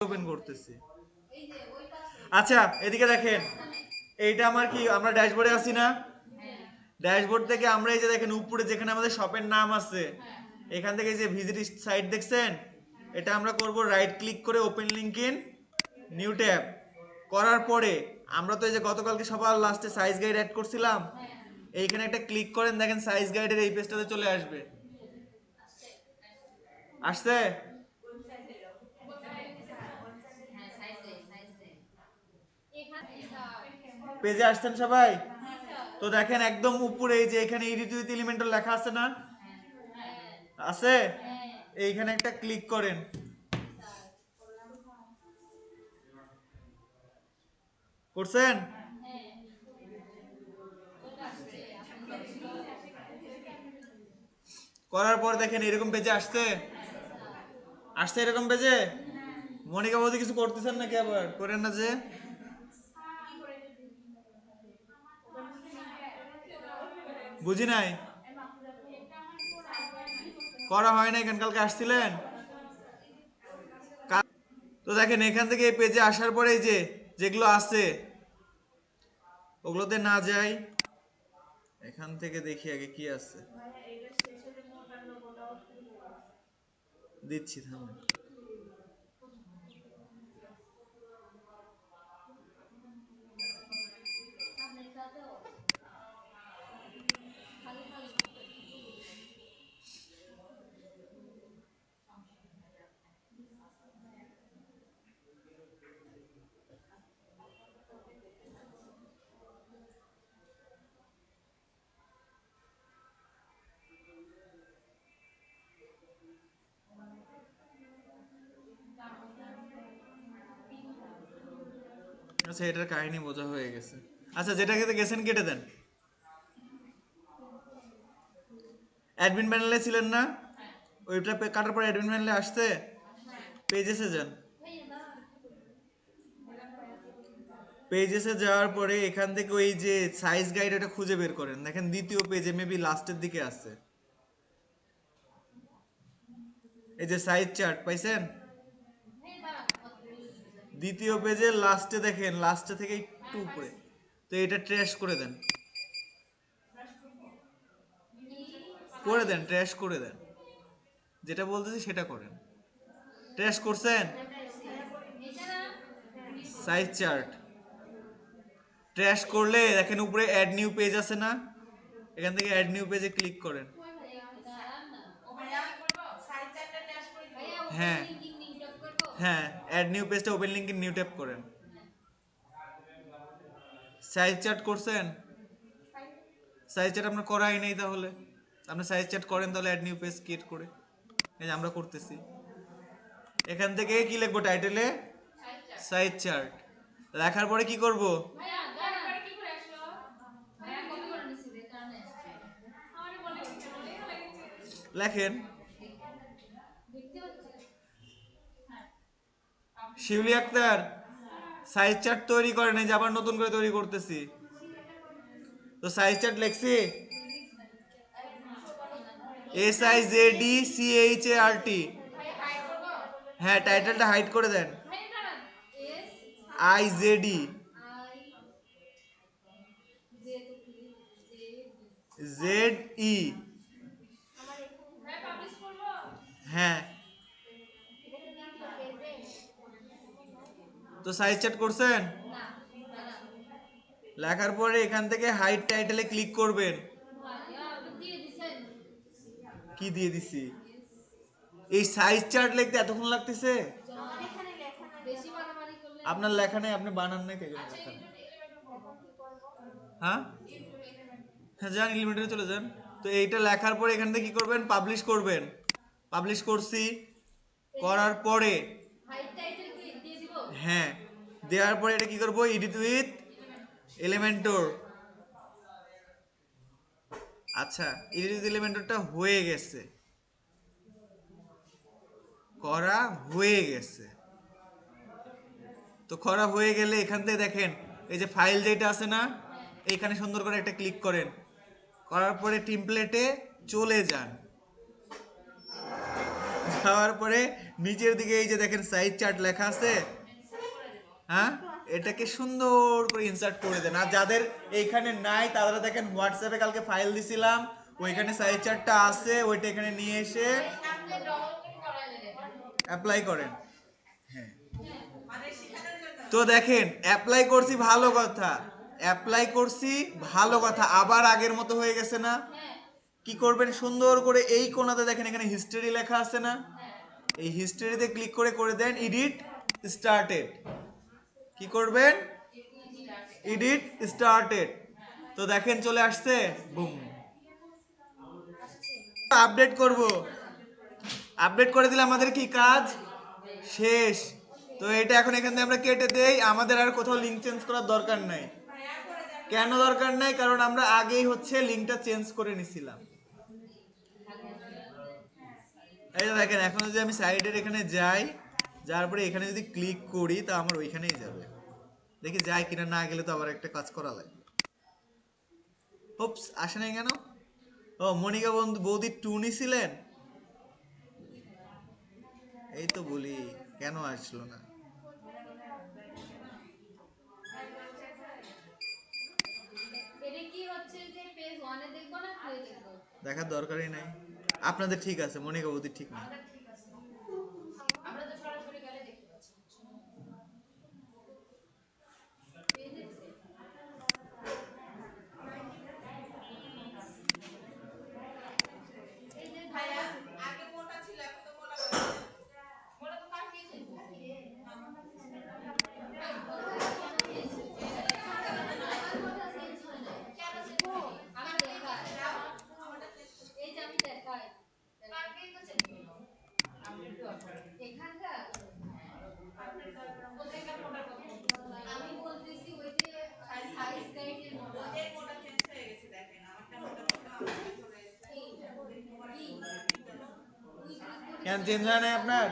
Open করতেছি। আচ্ছা এদিকে দেখেন, এইটা আমার কি, আমরা ড্যাশবোর্ডে আছি না? ড্যাশবোর্ড থেকে আমরা এই যে দেখেন উপরে যেখানে আমাদের শপের নাম আছে, এখান থেকে যে ভিজিট সাইট দেখছেন, এটা আমরা করব রাইট ক্লিক করে open link in new tab. করার পরে আমরা তো এই যে গতকালকে সবার লাস্টে সাইজ গাইড অ্যাড করছিলাম, এইখানে একটা ক্লিক করেন, দেখেন সাইজ গাইডের এই পেজটাতে চলে আসবে। আসছে? পেজে আসছেন সবাই? তো দেখেন একদম উপরে এই যে এখানে এডিট উইথ এলিমেন্টর লেখা আছে না? আছে? এইখানে একটা ক্লিক করেন। করছেন? করার পর দেখেন এরকম পেজে আসছে। আসছে এরকম পেজে। মনিকা বৌদি কিছু করতেছেন নাকি, আবার করেন না যে? বুঝি নাই। করা হয় না এখান, কালকে আসছিলেন? তো দেখেন এখান থেকে এই পেজে আসার পরে এই যে যেগুলো আছে ওগুলোতে না যাই, এখান থেকে দেখি আগে কি আছে। দিচ্ছি থামেন। আচ্ছা এটার কাহিনী বোঝা হয়ে গেছে। আচ্ছা যেটা খেতে গেছেন কেটে দেন। অ্যাডমিন প্যানেলে ছিলেন না? ওইটা কাটার পর অ্যাডমিন প্যানেলে আসছে, পেজেসে যান। পেজেসে যাওয়ার পরে এখান থেকে ওই যে সাইজ গাইড এটা খুঁজে বের করেন, দেখেন দ্বিতীয় পেজে মেবি লাস্টের দিকে আছে। এই যে সাইজ চার্ট পাইছেন? দ্বিতীয় পেজে লাস্টে দেখেন, লাস্টে থেকে একটু উপরে। তো এটা ট্র্যাশ করে দেন, করে দেন, ট্র্যাশ করে দেন। যেটা বলতেছি সেটা করেন। ট্র্যাশ করছেন? সাইজ চার্ট ট্র্যাশ করলে দেখেন উপরে অ্যাড নিউ পেজ আছে না? এখান থেকে অ্যাড নিউ পেজে ক্লিক করেন। হ্যাঁ হ্যাঁ, অ্যাড নিউ পেজটা ওপেন লিংক নিউ ট্যাব করেন। সাইজ চার্ট করছেন? সাইজ চার্ট আপনার করাই নেই, তাহলে আপনি সাইজ চার্ট করেন তাহলে অ্যাড নিউ পেজ ক্রিয়েট করে। এই যে আমরা করতেছি। এখান থেকে কি লিখবো টাইটেলে? Size chart. লেখার পরে কি করব? লেখেন শিউলি আক্তার সাইজ চার্ট তৈরি করে নাই, যে আবার নতুন করে তৈরি করতেছি। তো সাইজ চার্ট লেখছি, SIZDCHART। হ্যাঁ টাইটেলটা হাইড করে দেন। IZD ZE। হ্যাঁ তো সাইজ চার্ট করছেন? লেখার পরে এখান থেকে হাইড টাইটেলে ক্লিক করবেন। কি দিয়ে দিছি? এই সাইজ চার্ট লিখতে এতক্ষণ লাগতেছে? আপনার লেখা নেই, আপনি বানান নাই, তাই জন্য লেখা নেই। হ্যাঁ হ্যাঁ, যান এলিমেন্টারে চলে যান। তো এইটা লেখার পরে এখান থেকে কি করবেন? পাবলিশ করবেন। পাবলিশ করছি, করার পরে হ্যাঁ দেওয়ার পরে এটা কি করব? Edit with Elementor. আচ্ছা এডিট উইথ এলিমেন্টরটা হয়ে গেছে, করা হয়ে গেছে। তো করা হয়ে গেলে এখান থেকে দেখেন এই যে ফাইল যেটা আছে না, এইখানে সুন্দর করে একটা ক্লিক করেন। করার পরে টেমপ্লেটে চলে যান। যাওয়ার পরে নিচের দিকে এই যে দেখেন সাইজ চার্ট লেখা আছে, হ্যাঁ, এটাকে সুন্দর করে ইনসার্ট করে দেন। আর যাদের এইখানে নাই তারা দেখেন হোয়াটসঅ্যাপে কালকে ফাইল দিছিলাম, ওইখানে সাইজ চার্টটা আছে, ওইটা এখানে নিয়ে এসে অ্যাপ্লাই করেন। হ্যাঁ, তো দেখেন অ্যাপ্লাই করছি ভালো কথা, অ্যাপ্লাই করছি ভালো কথা, আবার আগের মতো হয়ে গেছে না? কি করবেন, সুন্দর করে এই কোণাতে দেখেন এখানে হিস্টরি লেখা আছে না, এই হিস্টরিতে ক্লিক করে করে দেন এডিট স্টার্টেড। কি করবেন, এডিট স্টার্টেড। তো দেখেন চলে আসছে, বুম। আপডেট করব, আপডেট করে দিলে আমাদের কি কাজ শেষ। তো এটা এখন এখান থেকে আমরা কেটে দেই, আমাদের আর কোথাও লিঙ্ক চেঞ্জ করার দরকার নাই। কেন দরকার নাই, কারণ আমরা আগেই হচ্ছে লিঙ্কটা চেঞ্জ করে নিছিলাম। এই যে দেখেন এখন যদি আমি সাইডের এখানে যাই, যার পরে এখানে যদি ক্লিক করি তা আমার ওইখানেই যাবে। দেখি যায় কিনা, না গেলে তো আবার একটা কাজ করা লাগবে। ওপস, আসে নাই কেন? ও মনিকা বন্ধু বৌদি টুনি ছিলেন, এই তো বলি কেন আসলো না। দেখার দরকারই নাই, আপনাদের ঠিক আছে, মনিকা বৌদি ঠিক নেই। কেন চেঞ্জ হয় নাই আপনার?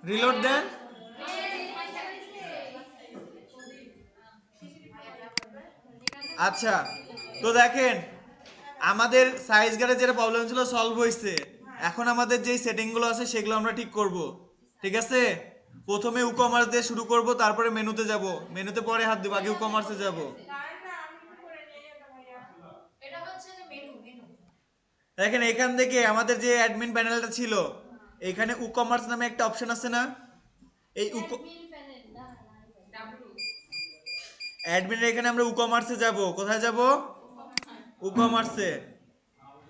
রিলোড দেন। আচ্ছা, তো দেখেন আমাদের সাইজ গার্ডের যেটা প্রবলেম ছিল সলভ হয়েছে। এখন আমাদের যেই সেটিংগুলো আছে সেগুলো আমরা ঠিক করব, ঠিক আছে? প্রথমে ই-কমার্স দিয়ে শুরু করব, তারপরে মেনুতে যাব, মেনুতে পরে হাত দিব, আগে ই-কমার্সে যাব। দেখেন এখান থেকে আমাদের যে অ্যাডমিন প্যানেলটা ছিল, এখানে ই-কমার্স নামে একটা অপশন আছে না, এই অ্যাডমিনের এখানে আমরা ই-কমার্সে যাব। কোথায় যাব? ই-কমার্সে।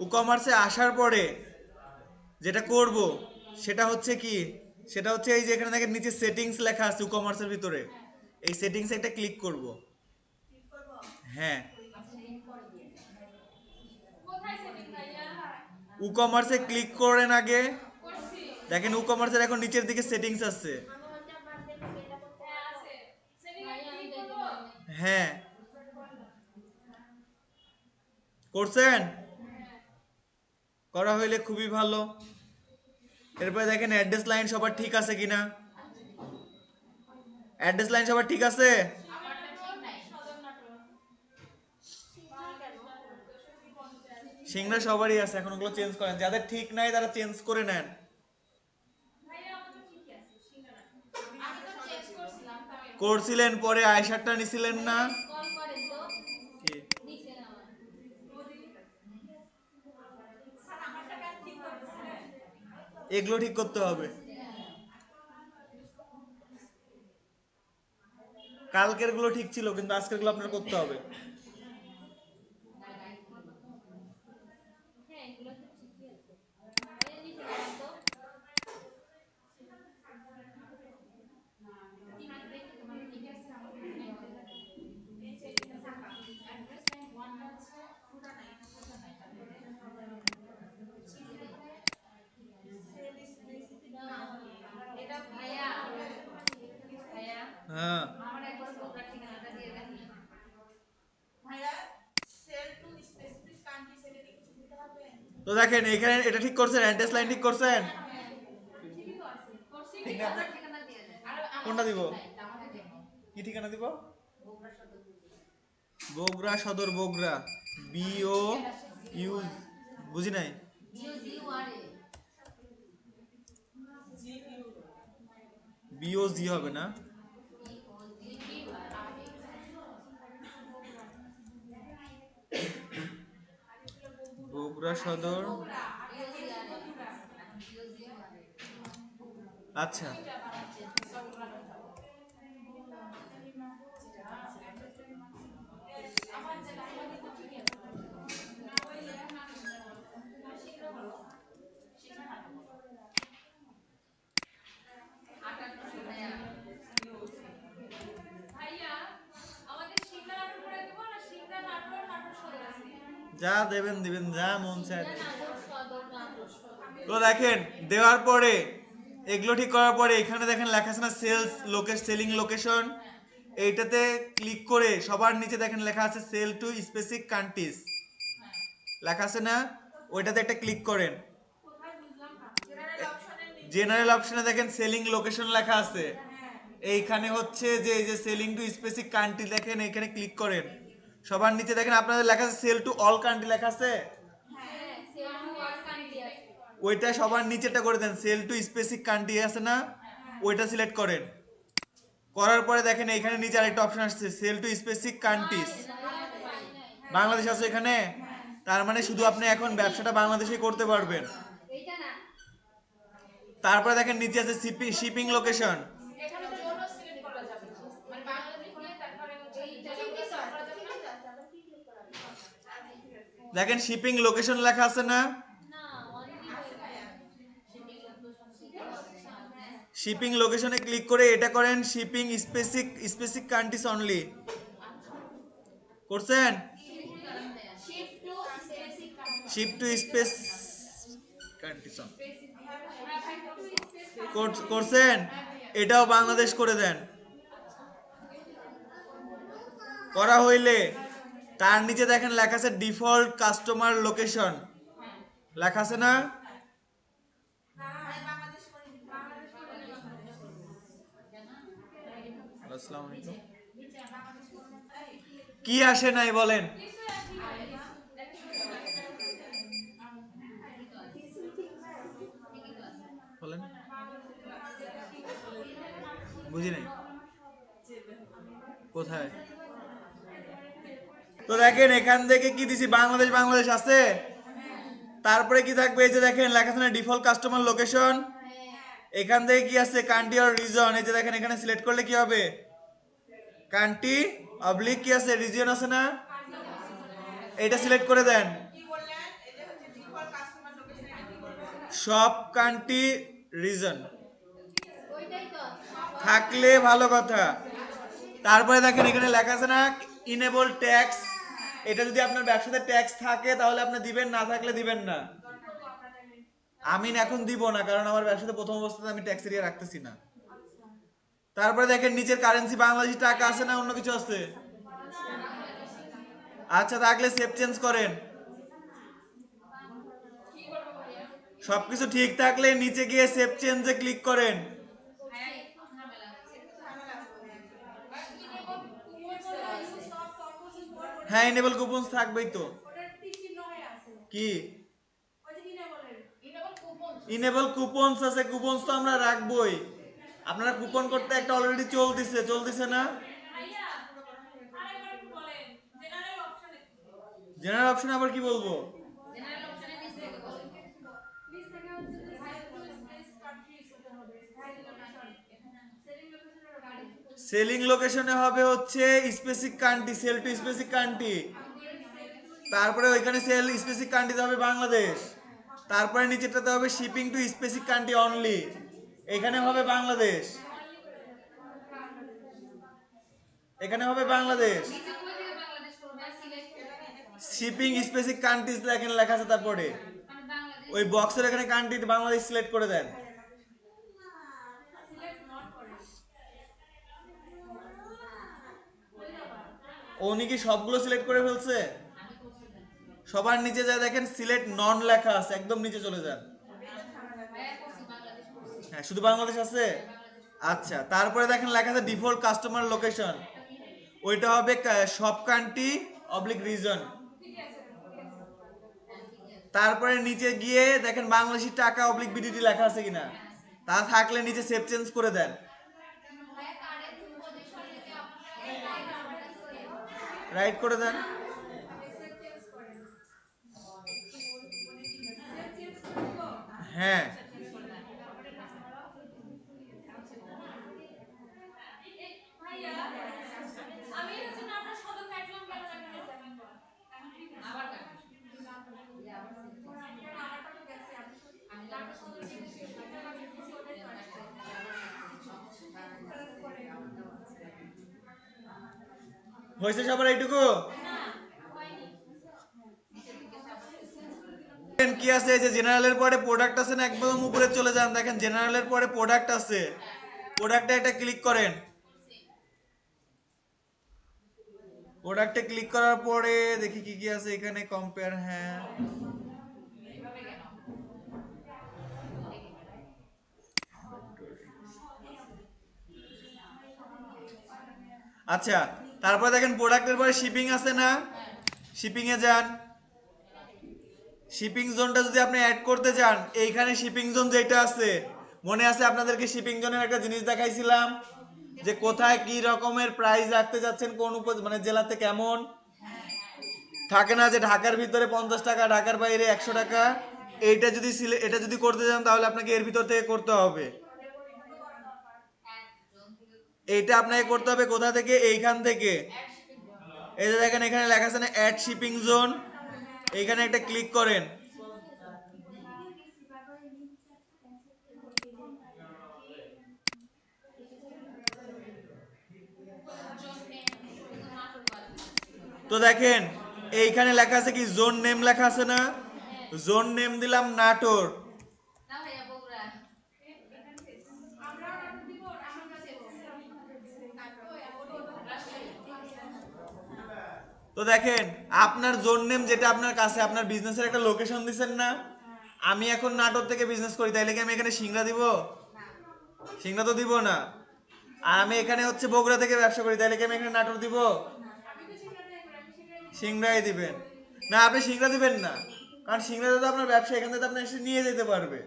ই-কমার্সে আসার পরে যেটা করব সেটা হচ্ছে কি, সেটা হচ্ছে এই যে এখানে দেখেন নিচে সেটিংস লেখা আছে ই-কমার্সের ভিতরে, এই সেটিংসে একটা ক্লিক করব। হ্যাঁ, ই-কমার্সে ক্লিক করেন আগে। দেখেন ই-কমার্সের এখন নিচের দিকে সেটিংস আছে। হ্যাঁ, করছেন? করা হইলে খুবই ভালো। এরপরে দেখেন অ্যাড্রেস লাইন সবার ঠিক আছে কিনা, অ্যাড্রেস লাইন সবার ঠিক আছে? সিংড়া সবারই আছে, এখন ওগুলো চেঞ্জ করেন, যাদের ঠিক নাই তারা চেঞ্জ করে নেন। করছিলেন, পরে আইশারটা নিছিলেন না? কি? এগুলো ঠিক করতে হবে। কালকের গুলো ঠিক ছিল, কিন্তু আজকের গুলো আপনার করতে হবে। হ্যাঁ, তো দেখেন এখানে এটা ঠিক করছেন, অ্যাড্রেস লাইন ঠিক করছেন? ঠিক না? কোনটা দিব? কি ঠিকানা দিব? বগুড়া সদর, বগুড়া, বিও ইউ, বুঝি নাই। বিওজি হবে না, বগুড়া সদর। আচ্ছা যা দেবেন দিবেন, যা মন চায় দেবেন। তো দেখেন দেওয়ার পরে এগুলো ঠিক করার পরে এখানে দেখেন লেখা আছে না সেলস সেলিং লোকেশন, এইটাতে ক্লিক করে সবার নিচে দেখেন লেখা আছে সেল টু স্পেসিফিক কান্ট্রিজ লেখা আছে না, ওইটাতে একটা ক্লিক করেন। জেনারেল অপশনে দেখেন সেলিং লোকেশন লেখা আছে, এইখানে হচ্ছে যে এই যে সেলিং টু স্পেসিফিক কান্ট্রি দেখেন এইখানে ক্লিক করেন। সবার নিচে দেখেন আপনাদের লেখা আছে সেল টু অল কান্ট্রি লেখা আছে, ওইটা সবার নিচেটা করে দেন, সেল টু স্পেসিফিক কান্ট্রি আছে না, ওইটা সিলেক্ট করেন। করার পরে দেখেন এখানে নিচে আরেকটা অপশন আসছে sell to specific countries, Bangladesh আছে এখানে, তার মানে শুধু আপনি এখন ব্যবসাটা বাংলাদেশে করতে পারবেন। তারপরে দেখেন নিচে আছে শিপিং লোকেশন, দেখেন শিপিং লোকেশন লেখা আছে না, শিপিং লোকেশনে ক্লিক করে এটা করেন শিপিং স্পেসিফিক কান্ট্রিজ অনলি, করছেন? শিপ টু স্পেস কান্ট্রিজ করছেন, এটাও বাংলাদেশ করে দেন। করা হইলে তার নিচে দেখেন লেখা আছে ডিফল্ট কাস্টমার লোকেশন লেখা আছে না, আসসালামু আলাইকুম। কি আসে নাই বলেন? বলেন, বুঝি নাই কোথায়। তো দেখেন এখান থেকে কি দিছি, বাংলাদেশ বাংলাদেশ আছে, তারপরে কি থাকবে এই যে দেখেন লেখা আছে না ডিফল্ট কাস্টমার লোকেশন, এখান থেকে কি আছে কান্ট্রি অর রিজন, এই যে দেখেন এখানে সিলেক্ট করলে কি হবে কান্ট্রি অবলিক কি আছে রিজিয়ন আছে না, এটা সিলেক্ট করে দেন। সব কান্ট্রি রিজন থাকলে ভালো কথা। তারপরে দেখেন এখানে লেখা আছে না ইনেবল ট্যাক্স, এটা যদি আপনার ব্যবসাতে ট্যাক্স থাকে তাহলে আপনি দিবেন, না থাকলে দিবেন না। আমি এখন দিব না কারণ আমার ব্যবসাতে প্রথম অবস্থাতে আমি ট্যাক্স এরিয়া রাখতেছি না। তারপরে দেখেন নিচের কারেন্সি বাংলাদেশি টাকা আছে না অন্য কিছু আছে, আচ্ছা থাকলে সেভ চেঞ্জ করেন। সবকিছু ঠিক থাকলে নিচে গিয়ে সেভ চেঞ্জে ক্লিক করেন। হ্যাঁ এনেবল কুপন থাকবেই তো, কি ইনেবল কুপনস আছে, কুপনস তো আমরা রাখবোই। আপনারা কুপন করতে একটা অলরেডি চলতেছে না, জেনারেল অপশন আবার কি বলবো, সেলিং লোকেশনে হবে হচ্ছে specific country, sell to specific country, তারপরে ওইখানে সেল স্পেসিফিক কান্ট্রিতে হবে বাংলাদেশ, তারপরে নিচেটাতে হবে shipping two specific country only, এখানে হবে বাংলাদেশ, এখানে হবে বাংলাদেশ, শিপিং স্পেসিফিক কান্ট্রিজ দেখেন লেখা আছে, তারপরে ওই বক্সের এখানে কান্ট্রি বাংলাদেশ সিলেক্ট করে দেন। উনি কি সবগুলো সিলেক্ট করে ফেলছে? সবার নিচে যা দেখেন সিলেক্ট নন লেখা আছে, একদম নিচে চলে যান। হ্যাঁ শুধু বাংলাদেশ আছে, আচ্ছা তারপরে দেখেন লেখা আছে ডিফল্ট কাস্টমার লোকেশন, ওইটা হবে সব কান্ট্রি অবলিক রিজন, তারপরে নিচে গিয়ে দেখেন বাংলাদেশি টাকা অবলিক বিডিটি লেখা আছে কিনা, তা থাকলে নিচে সেভ চেঞ্জ করে দেন। রাইট করে দেন। হ্যাঁ হয়েছে সবার এইটুকু? কি আছে, এই যে জেনারেলের পরে প্রোডাক্ট আছে না, একদম উপরে চলে যান, দেখেন জেনারেলের পরে প্রোডাক্ট আছে, প্রোডাক্টে একটা ক্লিক করেন। প্রোডাক্টে ক্লিক করার পরে দেখি কি কি আছে এখানে, কম্পেয়ার, হ্যাঁ আচ্ছা। তারপর দেখেন প্রোডাক্টের পরে শিপিং আছে না, শিপিং এ যান। শিপিং জোনটা যদি আপনি অ্যাড করতে চান, এইখানে শিপিং জোন যেটা আছে, মনে আছে আপনাদেরকে শিপিং জোনের একটা জিনিস দেখাইছিলাম যে কোথায় কি রকমের প্রাইস রাখতে যাচ্ছেন, কোন মানে জেলাতে কেমন থাকে না, যে ঢাকার ভিতরে 50 টাকা, ঢাকার বাইরে 100 টাকা। এইটা যদি এটা যদি করতে চান তাহলে আপনাকে এর ভিতর থেকে করতে হবে। এইটা আপনাকে করতে হবে কোথা থেকে, এইখান থেকে। এই যে দেখেন এখানে লেখা আছে না অ্যাড শিপিং জোন, এইখানে একটা ক্লিক করেন। তো দেখেন এইখানে লেখা আছে কি, জোন নেম লেখা আছে না, জোন নেম দিলাম নাটোর। তো দেখেন আপনার জোন নেম যেটা আপনার কাছে, আপনার বিজনেসের একটা লোকেশন দিচ্ছেন না। আমি এখন নাটোর থেকে বিজনেস করি, তাইলে কি আমি এখানে সিংড়া দিব? সিংড়া তো দিব না। আর আমি এখানে হচ্ছে বগুড়া থেকে ব্যবসা করি, তাইলে কি আমি এখানে নাটোর দিব? সিংড়াই দিবেন। না, আপনি সিংড়া দিবেন না, কারণ সিংড়াতে তো আপনার ব্যবসা, এখান থেকে আপনি এসে নিয়ে যেতে পারবে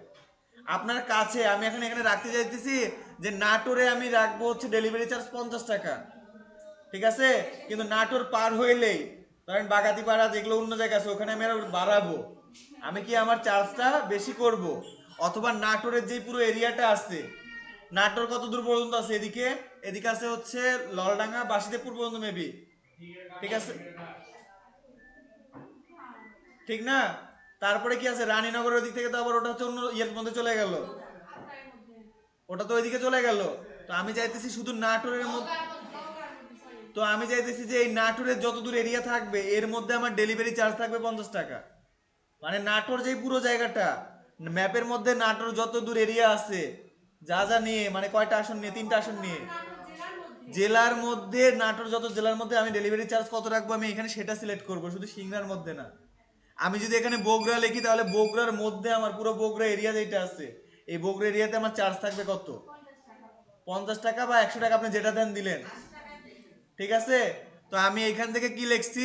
আপনার কাছে। আমি এখন এখানে রাখতে চাইতেছি যে নাটোরে আমি রাখবো হচ্ছে ডেলিভারি চার্জ 50 টাকা, ঠিক আছে? কিন্তু নাটোর পার হইলেই ধরেন বাগাতিপাড়া যেগুলো অন্য জায়গা আছে, ওখানে আমি আরো বাড়াবো। আমি কি আমার চার্জটা বেশি করব, অথবা নাটোরের যে পুরো এরিয়াটা আছে, নাটোর কত দূর পর্যন্ত আছে, এদিকে এদিকে আছে হচ্ছে ললডাঙ্গা বাসিদেবপুর পর্যন্ত মেবি, ঠিক আছে? ঠিক না? তারপরে কি আছে, রানীনগরের দিক থেকে তো আবার ওটা হচ্ছে অন্য ইয়ের মধ্যে চলে গেল, ওটা তো ওইদিকে চলে গেল। তো আমি চাইতেছি শুধু নাটোরের মধ্যে, তো আমি চাইতেছি যে এই নাটোরের যত দূর এরিয়া থাকবে এর মধ্যে আমার ডেলিভারি চার্জ থাকবে 50 টাকা। মানে নাটোর যে পুরো জায়গাটা, ম্যাপের মধ্যে নাটোর যত দূর এরিয়া আছে, যা যা নিয়ে, মানে কয়টা আসন নিয়ে, 3টা আসন নিয়ে, জেলার মধ্যে নাটোর যত জেলার মধ্যে আমি ডেলিভারি চার্জ কত রাখবো, আমি এখানে সেটা সিলেক্ট করব, শুধু সিংড়ার মধ্যে না। আমি যদি এখানে বগুড়া লিখি, তাহলে বগুড়ার মধ্যে আমার পুরো বগুড়া এরিয়া যেটা আছে, এই বগুড়া এরিয়াতে আমার চার্জ থাকবে কত, 50 টাকা বা 100 টাকা, আপনি যেটা দেন দিলেন, ঠিক আছে? তো আমি এখান থেকে কি লিখছি,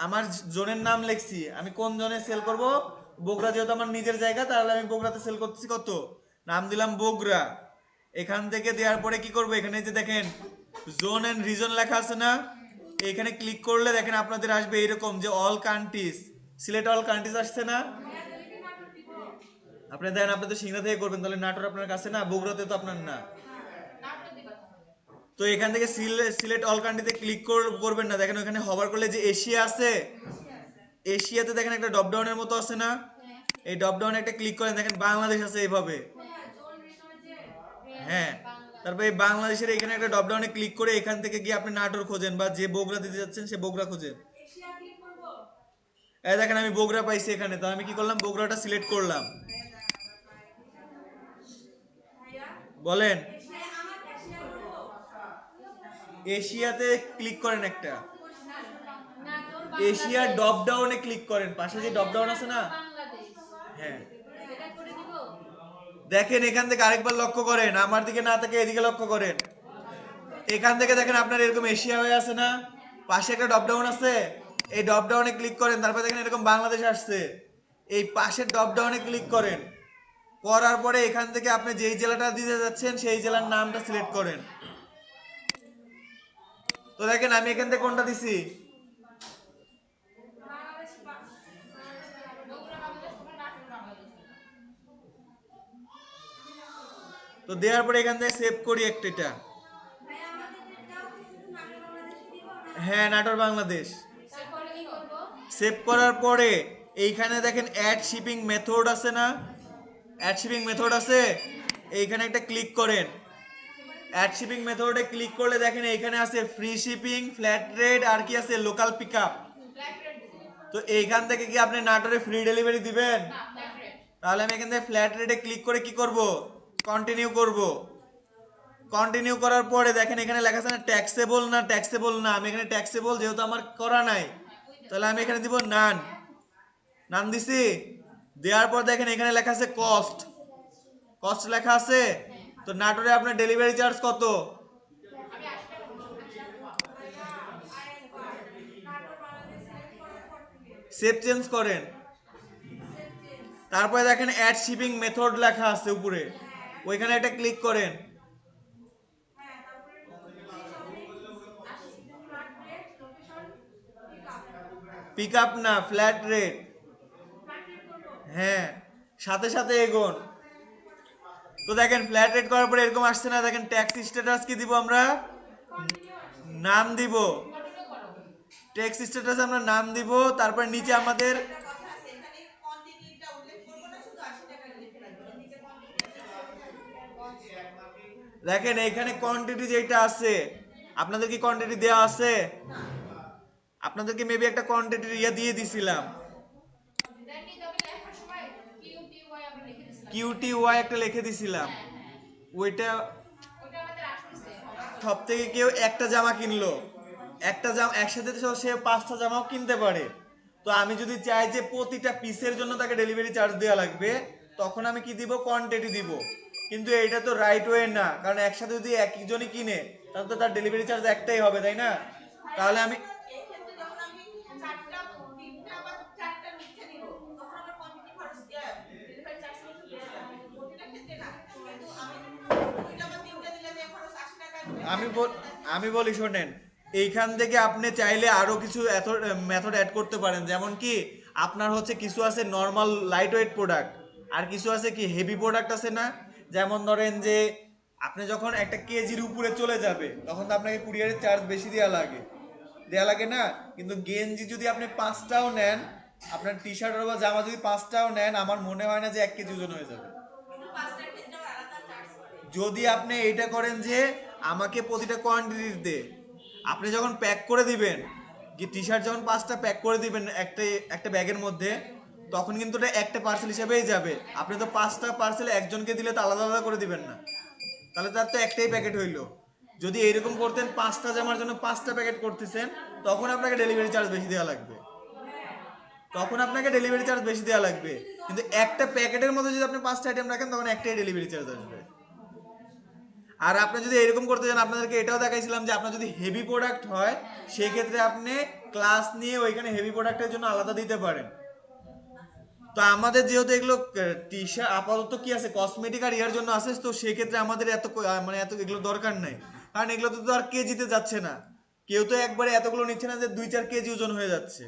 আমার জোনের নাম লিখছি, আমি কোন জোনে সেল করব, বগুড়া যেহেতু আমার নিজের জায়গা, তাহলে আমি বগুড়াতে সেল করতেছি, কত নাম দিলাম বগুড়া। এখান থেকে দেওয়ার পরে কি করব, এখানে যে দেখেন জোন এন্ড রিজন লেখা আছে না, এখানে ক্লিক করলে দেখেন আপনাদের আসবে এরকম যে all countries, select all countries আসছে না। আপনি দেন, আপনি তো সিংড়া থেকে করবেন, তাহলে নাটোর আপনার কাছে না, বগুড়াতে তো আপনার না। তো এখান থেকে সিলেক্ট অল কান্ট্রিতে ক্লিক করবেন না, দেখেন ওখানে হভার করলে যে এশিয়া আছে, এশিয়াতে দেখেন একটা ড্রপ ডাউনের মতো আছে না, এই ড্রপ ডাউনে একটা ক্লিক করেন, দেখেন বাংলাদেশ আছে এইভাবে, হ্যাঁ। তারপরে এই বাংলাদেশের এখানে একটা ড্রপ ডাউনে ক্লিক করে এখান থেকে গিয়ে আপনি নাটোর খোঁজেন, বা যে বগুড়া দিতে যাচ্ছেন সে বগুড়া খোঁজেন। এই দেখেন আমি বগুড়া পাইছি এখানে, তো আমি কি করলাম, বগুড়াটা সিলেক্ট করলাম। বলেন, এশিয়াতে ক্লিক করেন একটা, এশিয়া ড্রপ ডাউনে ক্লিক করেন, পাশে যে ড্রপ ডাউন আছে না, হ্যাঁ। দেখেন এখান থেকে আরেকবার লক্ষ্য করেন, আমার দিকে না থেকে এদিকে লক্ষ্য করেন। এখান থেকে দেখেন আপনার এরকম এশিয়া হয়ে আছে না, পাশে একটা ড্রপ ডাউন আছে, এই ড্রপ ডাউনে ক্লিক করেন, তারপর দেখেন এরকম বাংলাদেশ আসছে, এই পাশের ড্রপ ডাউনে ক্লিক করেন, করার পরে এখান থেকে আপনি যেই জেলাটা দিতে যাচ্ছেন সেই জেলার নামটা সিলেক্ট করেন। তো দেখেন আমি এখান থেকে কোনটা দিছি, তো দেওয়ার পরে এখান থেকে সেভ করি একটা এটা। হ্যাঁ, নাটোর বাংলাদেশ। সেভ করার পরে এইখানে দেখেন অ্যাড শিপিং মেথড আছে না, অ্যাড শিপিং মেথড আছে, এইখানে একটা ক্লিক করেন। অ্যাড শিপিং মেথডে ক্লিক করলে দেখেন এইখানে আছে ফ্রি শিপিং, ফ্ল্যাট রেট, আর কি আছে লোকাল পিক আপ। তো এইখান থেকে কি আপনি নাটোরে ফ্রি ডেলিভারি দিবেন? তাহলে আমি এখান থেকে ফ্ল্যাট রেটে ক্লিক করে কি করব, কন্টিনিউ করব। কন্টিনিউ করার পরে দেখেন এখানে লেখা আছে না ট্যাক্সেবল, না ট্যাক্সেবল না, আমি এখানে ট্যাক্সেবল যেহেতু আমার করা নাই, তাহলে আমি এখানে দিব নান। নাম দিছি। দেওয়ার পর দেখেন এখানে লেখা আছে কস্ট, কস্ট লেখা আছে। তো নাটোরে আপনার ডেলিভারি চার্জ কত? সেভ চেঞ্জ করেন। তারপরে দেখেন অ্যাড শিপিং মেথড লেখা আছে উপরে, ওইখানে একটা ক্লিক করেন। পিক আপ না, ফ্ল্যাট রেট। হ্যাঁ, সাথে সাথে এগোন। তো দেখেন ফ্ল্যাট রেট করার পরে এরকম আসছে না, দেখেন ট্যাক্স স্ট্যাটাস কি দিব আমরা, নাম দিব। ট্যাক্স স্ট্যাটাস আমরা নাম দিব। তারপর নিচে আমাদের দেখেন এইখানে কোয়ান্টিটি যেটা আছে, আপনাদের কি কোয়ান্টিটি দেওয়া আছে? আপনাদেরকে মেবি একটা কোয়ান্টিটি ইয়া দিয়ে দিছিলাম, কিউটিওয়াই একটা লিখে দিছিলাম। ওইটা সব থেকে কেউ একটা জামা কিনলো, একটা জামা একসাথে তো সে 5টা জামাও কিনতে পারে। তো আমি যদি চাই যে প্রতিটা পিসের জন্য তাকে ডেলিভারি চার্জ দেওয়া লাগবে, তখন আমি কি দিব, কোয়ান্টিটি দিব। কিন্তু এইটা তো রাইট ওয়ে না, কারণ একসাথে যদি একজনই কিনে তাহলে তো তার ডেলিভারি চার্জ একটাই হবে, তাই না? তাহলে আমি আমি বল আমি বলি শোনেন, এইখান থেকে আপনি চাইলে আরো কিছু মেথড অ্যাড করতে পারেন, যেমন কি আপনার হচ্ছে কিছু আছে নর্মাল লাইট ওয়েট প্রোডাক্ট, আর কিছু আছে কি হেভি প্রোডাক্ট আছে না। যেমন ধরেন যে আপনি যখন একটা কেজির উপরে চলে যাবে তখন তো আপনাকে কুরিয়ারের চার্জ বেশি দেয়া লাগে না। কিন্তু গেঞ্জি যদি আপনি 5টাও নেন, আপনার টি শার্ট বা জামা যদি 5টাও নেন, আমার মনে হয় না যে 1 কেজি ওজন হয়ে যাবে। যদি আপনি এইটা করেন যে আমাকে প্রতিটা কোয়ান্টিটিতে আপনি যখন প্যাক করে দিবেন, কি টি শার্ট যখন 5টা প্যাক করে দিবেন একটা একটা ব্যাগের মধ্যে, তখন কিন্তু এটা একটা পার্সেল হিসেবেই যাবে। আপনি তো 5টা পার্সেল একজনকে দিলে তো আলাদা আলাদা করে দিবেন না, তাহলে তার তো একটাই প্যাকেট হইলো। যদি এরকম করতেন 5টা জামার জন্য 5টা প্যাকেট করতেছেন, তখন আপনাকে ডেলিভারি চার্জ বেশি দেওয়া লাগবে, কিন্তু একটা প্যাকেটের মধ্যে যদি আপনি 5টা আইটেম রাখেন তখন একটাই ডেলিভারি চার্জ আসবে। আর আপনি যদি এরকম করতে চান, আপনাদেরকে এটাও দেখাইছিলাম যে আপনার যদি হেভি প্রোডাক্ট হয়, সেই ক্ষেত্রে আপনি ক্লাস নিয়ে ওইখানে হেভি প্রোডাক্টের জন্য আলাদা দিতে পারেন। তো আমাদের যেহেতু এগুলো টি শার্ট আপাতত কি আছে কসমেটিক আর ইয়ার জন্য আছে, তো সেই ক্ষেত্রে আমাদের মানে এত এগুলো দরকার নাই, কারণ এগুলো তো আর কেজিতে যাচ্ছে না। কেউ তো একবারে এতগুলো নিচ্ছে না যে 2-4 কেজি ওজন হয়ে যাচ্ছে।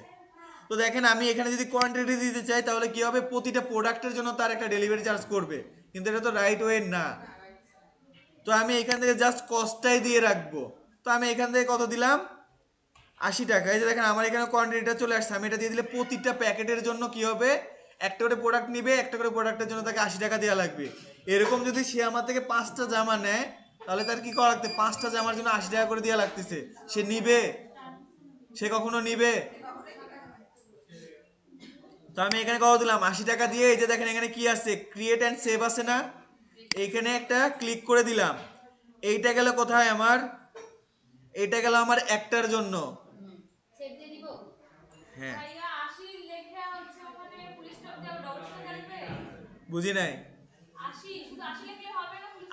তো দেখেন আমি এখানে যদি কোয়ান্টিটি দিতে চাই, তাহলে কি হবে, প্রতিটা প্রোডাক্টের জন্য তার একটা ডেলিভারি চার্জ করবে, কিন্তু এটা তো রাইট ওয়ে না। তো আমি এখান থেকে জাস্ট কস্টটাই দিয়ে রাখবো। তো আমি এখান থেকে কত দিলাম, 80 টাকা। এই যে দেখেন আমার এখানে কোয়ান্টিটিটা চলে আসছে, আমি এটা দিয়ে দিলে প্রতিটা প্যাকেটের জন্য কি হবে, একটা করে প্রোডাক্ট নিবে, একটা করে প্রোডাক্টের জন্য তাকে 80 টাকা দেওয়া লাগবে। এরকম যদি সে আমার থেকে 5টা জামা নেয়, তাহলে তার কি করা লাগবে, 5টা জামার জন্য 80 টাকা করে দেওয়া লাগতেছে। সে নিবে? সে কখনো নিবে? তো আমি এখানে কত দিলাম, 80 টাকা দিয়ে, এই যে দেখেন এখানে কি আছে, ক্রিয়েট অ্যান্ড সেভ আছে না, এইখানে একটা ক্লিক করে দিলাম। এইটা গেল কোথায় আমার, এইটা গেল আমার একটার জন্য। হ্যাঁ, বুঝি নাই।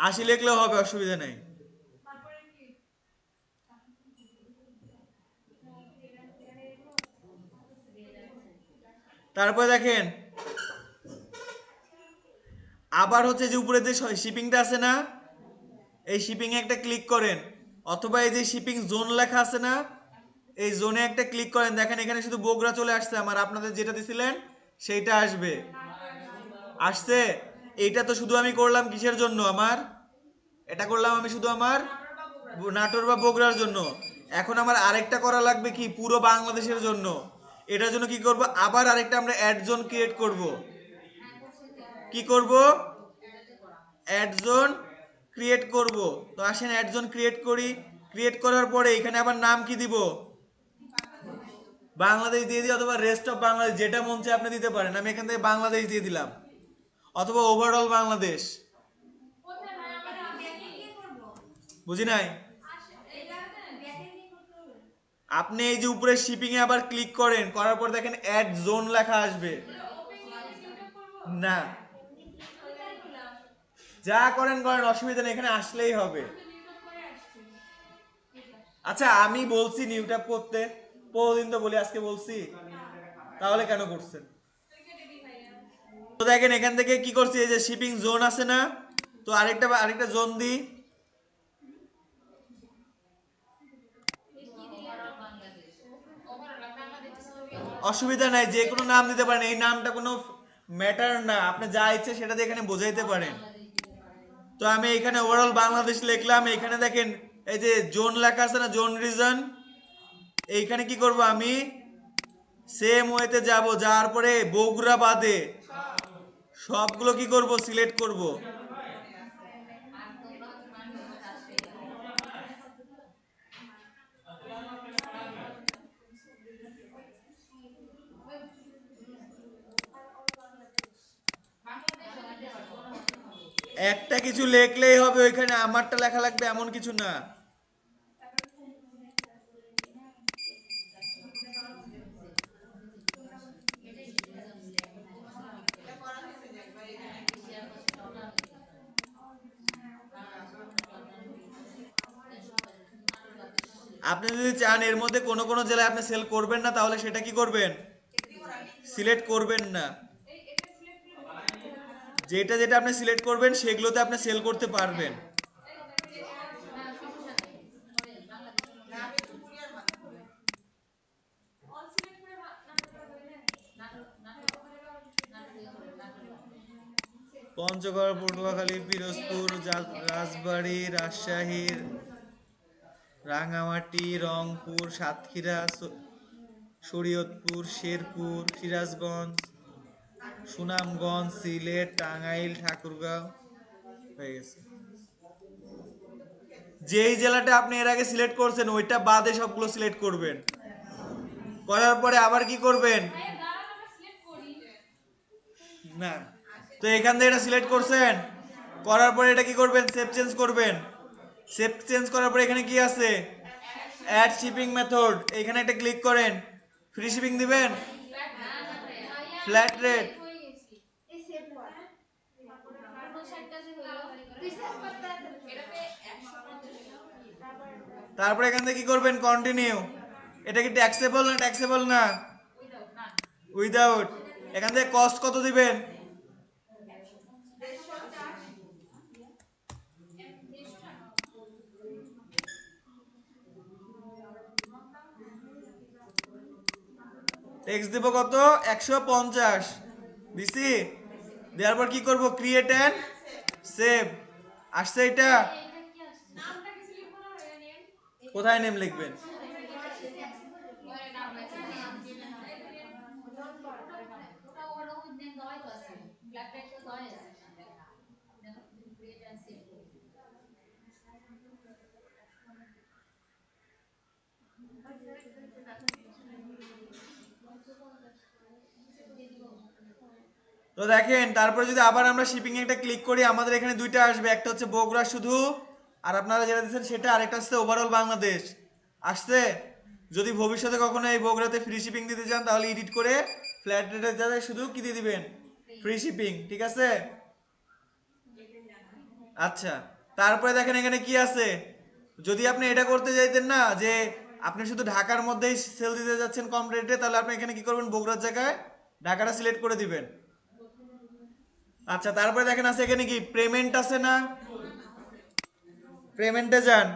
80 লিখলেও হবে, অসুবিধা নাই। তারপরে দেখেন আবার হচ্ছে যে উপরে যে শিপিংটা আছে না, এই শিপিং এ একটা ক্লিক করেন, অথবা এই যে শিপিং জোন লেখা আছে না, এই জোনে একটা ক্লিক করেন। দেখেন এখানে শুধু বগুড়া চলে আসছে আমার, আপনাদের যেটা দিছিলেন সেইটা আসবে, আসছে। এইটা তো শুধু আমি করলাম কিসের জন্য, আমার এটা করলাম আমি শুধু আমার নাটোর বা বগুড়ার জন্য। এখন আমার আরেকটা করা লাগবে কি পুরো বাংলাদেশের জন্য। এটার জন্য কি করব, আবার আরেকটা আমরা অ্যাড জোন ক্রিয়েট করব। কি করব, অ্যাড জোন ক্রিয়েট করব। তো আসেন অ্যাড জোন ক্রিয়েট করি। ক্রিয়েট করার পরে এখানে আবার নাম কি দিব, বাংলাদেশ দিয়ে দিই, অথবা রেস্ট অফ বাংলাদেশ, যেটা মন চায় আপনি দিতে পারেন। আমি এখান থেকে বাংলাদেশ দিয়ে দিলাম, অথবা ওভারঅল বাংলাদেশ। বুঝি নাই। আপনি এই যে উপরে শিপিং এ আবার ক্লিক করেন, করার পর দেখেন অ্যাড জোন লেখা আসবে। না, যা করেন করেন, অসুবিধা নেই, এখানে আসলেই হবে। আচ্ছা আমি বলছি নিউ ট্যাব করতে, প্রতিদিন তো বলি, আজকে বলছি, তাহলে কেন করছেন? তো দেখেন এখান থেকে কি করছি, এই যে শিপিং জোন আছে না, তো আরেকটা জোন দিই। অসুবিধা নাই, যে কোনো নাম দিতে পারেন, এই নামটা কোনো ম্যাটার না, আপনি যা ইচ্ছে সেটা দিয়ে এখানে বোঝাইতে পারেন। তো আমি এখানে ওভারঅল বাংলাদেশ লিখলাম। এখানে দেখেন এই যে জোন লেখা আছে না, জোন রিজন, এইখানে কি করব আমি সেম ওয়েতে যাব, যাওয়ার পরে বগুড়া বাদে সবগুলো কি করব, সিলেক্ট করব। একটা কিছু লেখলেই হবে, ওইখানে আমারটা লেখা লাগবে এমন কিছু না। আপনি যদি চান এর মধ্যে কোনো কোনো জেলায় আপনি সেল করবেন না, তাহলে সেটা কি করবেন, সিলেক্ট করবেন না। যেটা যেটা আপনি সিলেক্ট করবেন সেগুলোতে আপনি সেল করতে পারবেন। পঞ্চগড়, পটুয়াখালী, পিরোজপুর, রাজবাড়ী, রাজশাহী, রাঙামাটি, রংপুর, সাতক্ষীরা, শরীয়তপুর, শেরপুর, সিরাজগঞ্জ, সুনামগঞ্জ, সিলেট, টাঙ্গাইল, ঠাকুরগাঁও হয়ে গেছে। যেই জেলাটা আপনি এর আগে সিলেক্ট করছেন ওইটা বাদে সবগুলো সিলেক্ট করবেন। করার পরে আবার কি করবেন, না, তো এখান থেকে এটা সিলেক্ট করছেন, করার পরে এটা কি করবেন, সেভ চেঞ্জ করবেন। সেভ চেঞ্জ করার পরে এখানে কি আছে, অ্যাড শিপিং মেথড, এখানে একটা ক্লিক করেন। ফ্রি শিপিং দিবেন, ফ্ল্যাট রেট, তারপরে এখান থেকে কি করবেন, কন্টিনিউ। এটা কি ট্যাক্সেবল না ট্যাক্সেবল না, উইদাউট। এখান থেকে কস্ট কত দিবেন, টেক্সট দিব কত, 150 দিছি। দেওয়ার পর কি করব, ক্রিয়েট এন্ড সেভ। আসছে এটা, কোথায় নেম লিখবেন, তো দেখেন তারপরে যদি আবার আমরা শিপিং একটা ক্লিক করি, আমাদের এখানে দুইটা আসবে, একটা হচ্ছে বগুড়া শুধু, আর আপনারা যেটা দিচ্ছেন সেটা, আরেকটা হচ্ছে ওভারঅল বাংলাদেশ। আসছে। যদি ভবিষ্যতে কখনো এই বগুড়াতে ফ্রি শিপিং দিতে চান, তাহলে এডিট করে ফ্ল্যাট রেটের জায়গায় শুধু কি দিয়ে দিবেন, ফ্রি শিপিং, ঠিক আছে। আচ্ছা, তারপরে দেখেন এখানে কি আছে, যদি আপনি এটা করতে চাইতেন না যে আপনি শুধু ঢাকার মধ্যেই সেল দিতে যাচ্ছেন কম রেটে, তাহলে আপনি এখানে কি করবেন, বগুড়ার জায়গায় ঢাকাটা সিলেক্ট করে দিবেন। আচ্ছা, তারপরে দেখেন আছে এখানে কি পেমেন্ট আছে না, পেমেন্টে যান,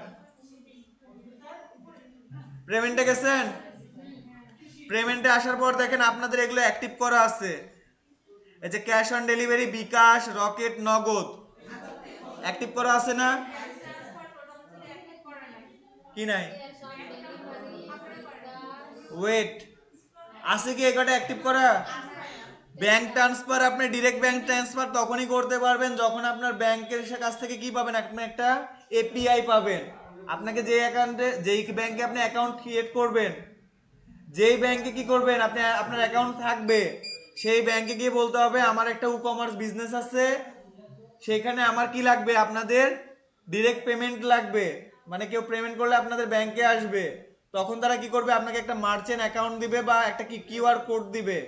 পেমেন্টে গেছেন, পেমেন্টে আসার পর দেখেন আপনাদের এগুলো অ্যাক্টিভ করা আছে, এই যে cash on delivery, bKash, Rocket, Nagad. Active করা আছে না? কি নাই? ওয়েট, আছে কি এটা অ্যাক্টিভ করা? ব্যাংক ট্রান্সফার আপনি ডিরেক্ট ব্যাংক ট্রান্সফার তখনই করতে পারবেন যখন আপনার ব্যাংকের কাছ থেকে কি পাবেন, আপনি একটা এপিআই পাবেন। আপনাকে যে অ্যাকাউন্টে, যেই ব্যাংকে আপনি অ্যাকাউন্ট ক্রিয়েট করবেন, যেই ব্যাংকে কি করবেন আপনি, আপনার অ্যাকাউন্ট থাকবে, সেই ব্যাংকে গিয়ে বলতে হবে আমার একটা ই কমার্স বিজনেস আছে, সেখানে আমার কি লাগবে, আপনাদের ডিরেক্ট পেমেন্ট লাগবে, মানে কেউ পেমেন্ট করলে আপনাদের ব্যাংকে আসবে, তখন তারা কি করবে, আপনাকে একটা মার্চেন্ট অ্যাকাউন্ট দিবে বা একটা কি কিউআর কোড দিবে।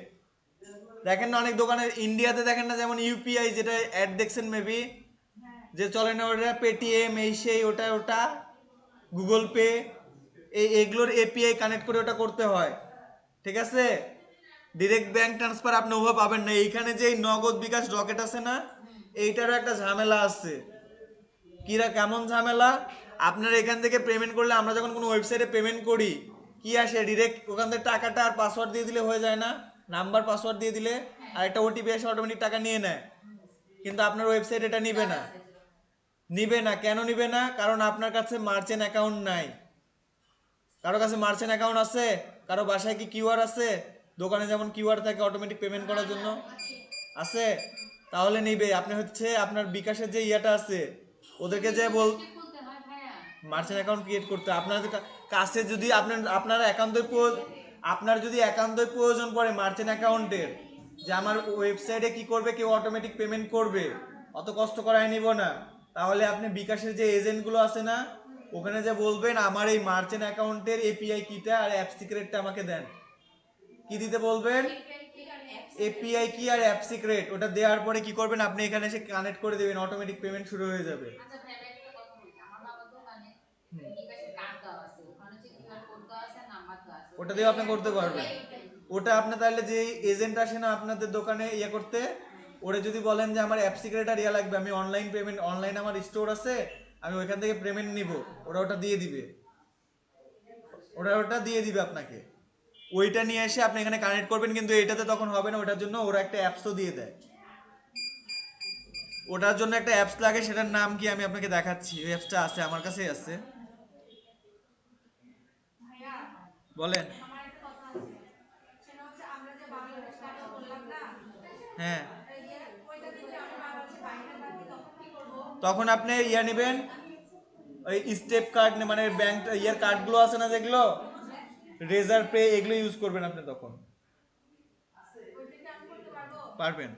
দেখেন না অনেক দোকানে ইন্ডিয়াতে দেখেন না, যেমন ইউপিআই, যেটা অ্যাড দেখছেন মেবি, যে চলে না ওটা পেটিএম এই সেই ওটা ওটা গুগল পে, এগুলোর এপিআই কানেক্ট করে ওটা করতে হয়, ঠিক আছে? ডিরেক্ট ব্যাংক ট্রান্সফার আপনি ওভাবে পাবেন না। এইখানে যে নগদ বিকাশ রকেট আছে না, এইটারও একটা ঝামেলা আছে। কিরা কেমন ঝামেলা, আপনার এখান থেকে পেমেন্ট করলে, আমরা যখন কোনো ওয়েবসাইটে পেমেন্ট করি, কি আসে ডিরেক্ট ওখান থেকে টাকাটা আর পাসওয়ার্ড দিয়ে দিলে হয়ে যায় না, নাম্বার পাসওয়ার্ড দিয়ে দিলে আর একটা ওটিপি এসে অটোমেটিক টাকা নিয়ে নেয়। কিন্তু আপনার ওয়েবসাইট এটা নিবে না। নিবে না কেন নিবে না? কারণ আপনার কাছে মার্চেন্ট অ্যাকাউন্ট নাই। কারো কাছে মার্চেন্ট অ্যাকাউন্ট আছে? কারো বাসায় কি কিউআর আছে? দোকানে যেমন কিউআর থাকে অটোমেটিক পেমেন্ট করার জন্য, আছে? তাহলে নিবে। আপনি হচ্ছে আপনার বিকাশের যে ইয়াটা আছে, ওদেরকে যে বল মার্চেন্ট অ্যাকাউন্ট ক্রিয়েট করতে, আপনাদের কাছে যদি আপনার একান্তই আপনার যদি একান্তই প্রয়োজন পড়ে মার্চেন্ট অ্যাকাউন্টের, যে আমার ওয়েবসাইটে কি করবে, কেউ অটোমেটিক পেমেন্ট করবে, অত কষ্ট করায় নিব না, তাহলে আপনি বিকাশের যে এজেন্টগুলো আছে না, ওখানে যে বলবেন আমার এই মার্চেন্ট অ্যাকাউন্টের এপিআই কিটা আর অ্যাপ সিক্রেটটা আমাকে দেন। কি দিতে বলবেন? এপিআই কি আর অ্যাপ সিক্রেট, ওটা দেওয়ার পরে কি করবেন, আপনি এখানে এসে কানেক্ট করে দেবেন, অটোমেটিক পেমেন্ট শুরু হয়ে যাবে। ওটা দিয়ে আপনি করতে পারবেন। ওটা আপনি তাহলে যে এজেন্ট আসে না আপনাদের দোকানে ইয়ে করতে, ওরে যদি বলেন যে আমার অ্যাপ সিক্রেট আর ইয়া লাগবে, আমি অনলাইন পেমেন্ট, অনলাইন আমার স্টোর আছে, আমি ওইখান থেকে পেমেন্ট নিব, ওরা ওটা দিয়ে দিবে। ওরা ওটা দিয়ে দিবে আপনাকে। ওইটা নিয়ে এসে আপনি এখানে কানেক্ট করবেন, কিন্তু এটাতে তখন হবে না, ওটার জন্য ওরা একটা অ্যাপসও দিয়ে দেয়। ওটার জন্য একটা অ্যাপস লাগে, সেটার নাম কি আমি আপনাকে দেখাচ্ছি, ওই অ্যাপসটা আছে আমার কাছেই আছে। বলেন। হ্যাঁ, তখন আপনি ইয়া নেবেন, ওই স্টেপ কার্ড, মানে ব্যাংক ইয়ার কার্ডগুলো আছে না যেগুলো, রেজার পে, এগুলো ইউজ করবেন আপনি তখন। পারবেন।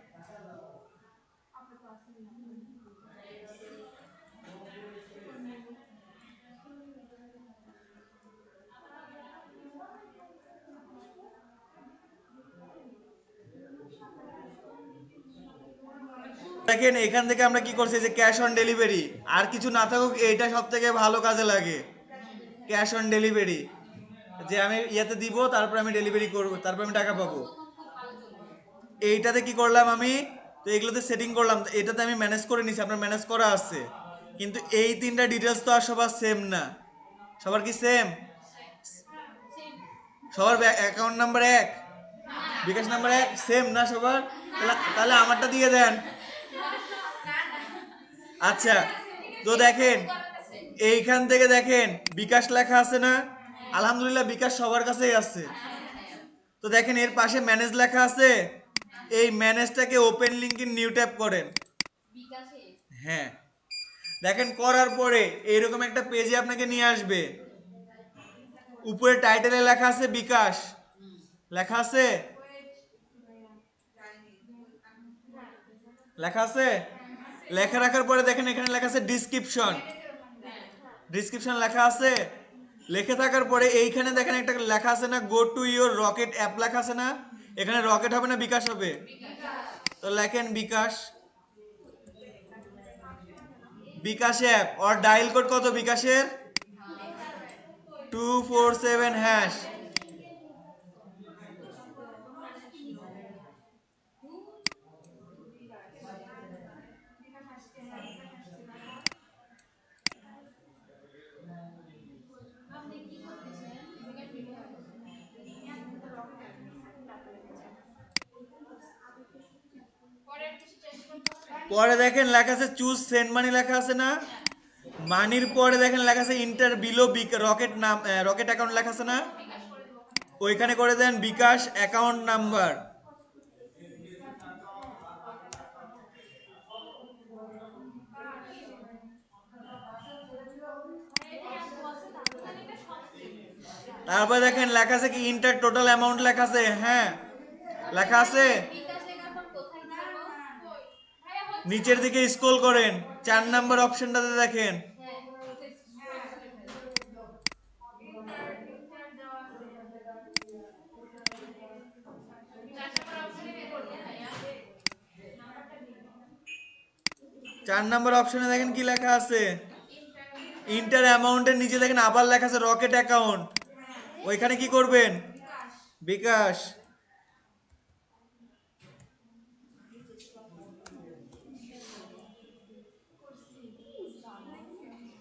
দেখেন এখান থেকে আমরা কি করছি, যে ক্যাশ অন ডেলিভারি, আর কিছু না থাকুক এইটা সব থেকে ভালো কাজে লাগে, ক্যাশ অন ডেলিভারি, যে আমি ইয়াতে দিব, তারপর আমি ডেলিভারি করব, তারপর আমি টাকা পাবো। এইটাতে কি করলাম আমি, তো এগুলোতে সেটিং করলাম, এটাতে আমি ম্যানেজ করে নিছি, আপনার ম্যানেজ করা আছে, কিন্তু এই তিনটা ডিটেলস তো আর সবার সেম না। সবার কি সেম? সবার অ্যাকাউন্ট নাম্বার এক, বিকাশ নাম্বার এক, সেম না সবার? তাহলে আমারটা দিয়ে দেন। আচ্ছা, তো দেখেন এইখান থেকে দেখেন বিকাশ লেখা আছে না, আলহামদুলিল্লাহ বিকাশ সবার কাছেই আছে। তো দেখেন এর পাশে ম্যানেজ লেখা আছে, এই ম্যানেজটাকে open link in new tab করেন। হ্যাঁ, দেখেন করার পরে এইরকম একটা পেজে আপনাকে নিয়ে আসবে, উপরে টাইটেলে লেখা আছে বিকাশ, লেখা আছে, লেখা আছে, লেখা রাখার পরে দেখেন এখানে লেখা আছে ডিসক্রিপশন, ডিসক্রিপশন লেখা আছে, লেখে থাকার পরে এইখানে দেখেন একটা লেখা আছে না, go to your rocket app লেখা আছে না, এখানে রকেট হবে না বিকাশ হবে? তো লেখেন বিকাশ, বিকাশ অ্যাপ, আর ডায়াল কোড কত বিকাশের? 247 #। পরে দেখেন লেখা আছে চুজ সেন্ড মানি লেখা আছে না, মানির পরে দেখেন লেখা আছে ইন্টার বিলো রকেট নাম, রকেট অ্যাকাউন্ট লেখা আছে না, ওইখানে করে দেন বিকাশ অ্যাকাউন্ট নাম্বার। তারপর দেখেন লেখা আছে কি ইন্টার টোটাল অ্যামাউন্ট লেখা আছে, হ্যাঁ লেখা আছে। নিচের দিকে স্ক্রল করেন, 4 নাম্বার অপশনটাতে দেখেন। চার নাম্বার অপশনে দেখেন কি লেখা আছে, ইন্টার অ্যামাউন্টের নিচে দেখেন আবার লেখা আছে রকেট অ্যাকাউন্ট, ওইখানে কি করবেন, বিকাশ।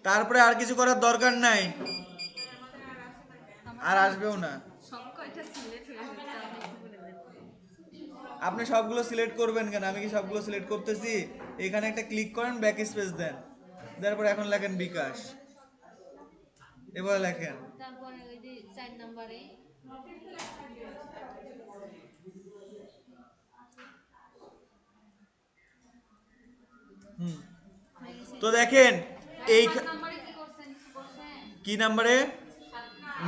তারপরে আর কিছু করার দরকার নাই, আর আসবেও না। আপনি সবগুলো সিলেক্ট করবেন কেন, আমি কি সবগুলো সিলেক্ট করতেছি? এখানে একটা ক্লিক করেন, ব্যাক স্পেস দেন, তারপর এখন লেখেন বিকাশ, এবার লেখেন। তারপরে ওই যে 4 নম্বরে তো দেখেন এই 7 নম্বরে কি করছেন, কিছু করছেন? কি নাম্বারে,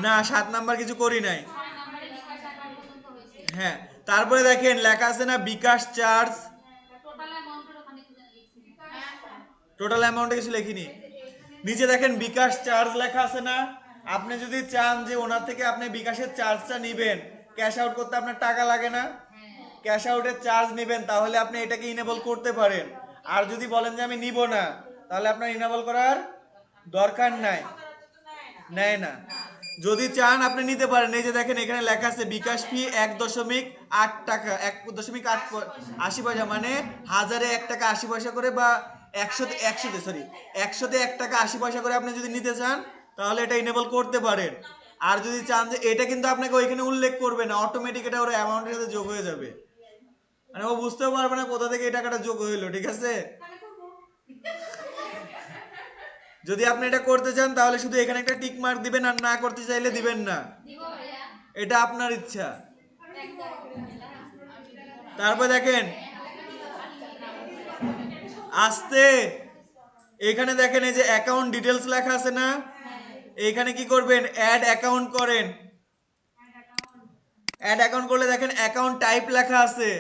না 7 নাম্বার কিছু করি নাই। 6 নম্বরে বিকাশ অ্যাকাউন্ট পর্যন্ত হয়েছে। হ্যাঁ, তারপরে দেখেন লেখা আছে না বিকাশ চার্জ, টোটাল অ্যামাউন্টের ওখানে কি লিখছি? টোটাল অ্যামাউন্টে কিছু লিখিনি। নিচে দেখেন বিকাশ চার্জ লেখা আছে না, আপনি যদি চান যে ওনার থেকে আপনি বিকাশের চার্জটা নিবেন, ক্যাশ আউট করতে আপনার টাকা লাগে না, ক্যাশ আউটের চার্জ নেবেন, তাহলে আপনি এটাকে ইনেবল করতে পারেন। আর যদি বলেন যে আমি নিব না, তাহলে আপনার ইনেবল করার দরকার নাই, নেয় না। যদি চান আপনি নিতে পারেন, এই যে দেখেন এখানে লেখা আছে বিকাশ ফি 1.8 টাকা, 1.80 পয়সা, মানে 1000-এ 1 টাকা 80 পয়সা করে, বা 100-তে 1 টাকা 80 পয়সা করে আপনি যদি নিতে চান, তাহলে এটা ইনেবল করতে পারেন। আর যদি চান যে এটা, কিন্তু আপনাকে ওইখানে উল্লেখ করবে না, অটোমেটিক এটা ওর অ্যামাউন্টের সাথে যোগ হয়ে যাবে, মানে ও বুঝতেও পারবে না কোথা থেকে এই টাকাটা যোগ হইলো, ঠিক আছে? যদি আপনি এটা করতে চান তাহলে শুধু এখানে একটা টিক মার্ক দিবেন, আর না করতে চাইলে দিবেন না, দিব ভাইয়া এটা আপনার ইচ্ছা। একটা। তারপর দেখেন আস্তে, এখানে দেখেন এই যে অ্যাকাউন্ট ডিটেলস লেখা আছে না, এইখানে কি করবেন, অ্যাড অ্যাকাউন্ট করেন। অ্যাড অ্যাকাউন্ট করলে দেখেন অ্যাকাউন্ট টাইপ লেখা আছে,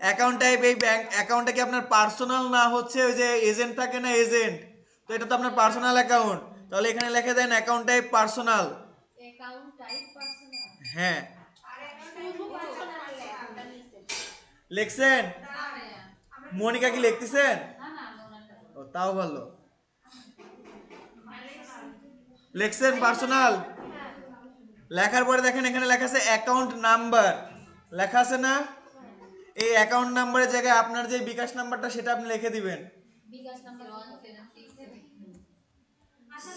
অ্যাকাউন্ট টাইপ, এই ব্যাংক অ্যাকাউন্টটা কি আপনার পার্সোনাল, না হচ্ছে ওই যে এজেন্ট থাকে না এজেন্ট, তো এটা তো আপনার পার্সোনাল অ্যাকাউন্ট, তাহলে এখানে লিখে দেন account type personal. Account type personal. হ্যাঁ, শুধু পার্সোনাল লেখা। লিখছেন? না ভাইয়া। মনিকা কি লিখতেছেন? না না ওনারটা। ও তাও ভালো, লিখছেন পার্সোনাল। লেখার পরে দেখেন এখানে লেখা আছে অ্যাকাউন্ট নাম্বার, লেখা আছে না, এই অ্যাকাউন্ট নাম্বারের জায়গায় আপনার যে বিকাশ নাম্বারটা সেটা আপনি লিখে দিবেন, বিকাশ নাম্বার 1767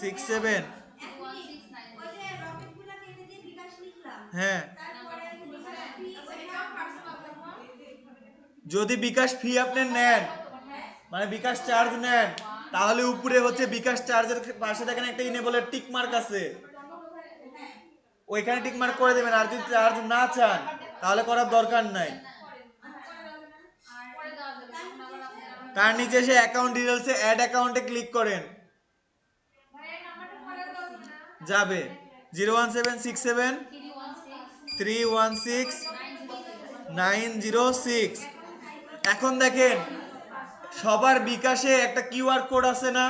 67। 1690। হ্যাঁ, যদি বিকাশ ফি আপনি নেন, মানে বিকাশ চার্জ নেন, তাহলে উপরে হচ্ছে বিকাশ চার্জের পাশে দেখেন একটা ইনেবলের টিক মার্ক আছে, ওইখানে টিক মার্ক করে দেবেন। আর যদি চার্জ না চান তাহলে করার দরকার নাই। তার নিচে এসে অ্যাকাউন্ট ডিটেইলসে অ্যাড অ্যাকাউন্টে ক্লিক করেন, যাবে 01767 316 906। এখন দেখেন সবার বিকাশে একটা কিউআর কোড আছে না,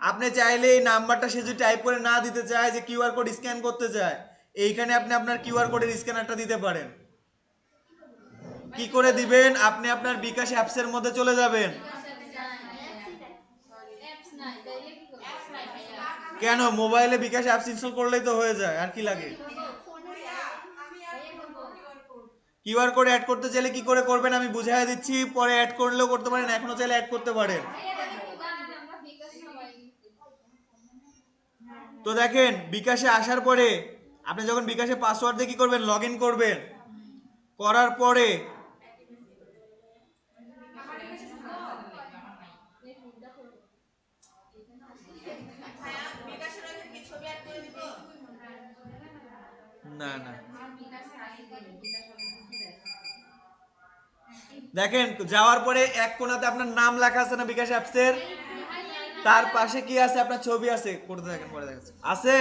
আপনি চাইলে এই নাম্বারটা সে যদি টাইপ করে না দিতে চায়, যে কিউআর কোড স্ক্যান করতে চায়, এইখানে আপনি আপনার কিউআর কোডের স্ক্যানারটা দিতে পারেন। কি করে দিবেন, আপনি আপনার বিকাশ অ্যাপসের মধ্যে চলে যাবেন। কেন, মোবাইলে বিকাশ অ্যাপস ইনস্টল করলেই তো হয়ে যায়, আর কি লাগে? কিউআর কোড অ্যাড করতে চাইলে কি করে করবেন আমি বুঝাই দিচ্ছি, পরে অ্যাড করলেও করতে পারেন, এখনো চাইলে অ্যাড করতে পারেন। তো দেখেন বিকাশে আসার পরে আপনি যখন বিকাশে পাসওয়ার্ড দিয়ে কি করবেন, লগ ইন করবেন, করার পরে না না আর বিকাশ রাখি দিলে বিকাশ হবে কিছু দেয় দেখেন যাওয়ার পরে এক কোণাতে আপনার নাম লেখা আছে না বিকাশ অ্যাপসের, তার পাশে কি আছে আপনার ছবি আছে, করতে থাকেন পরে দেখাচ্ছি আছে,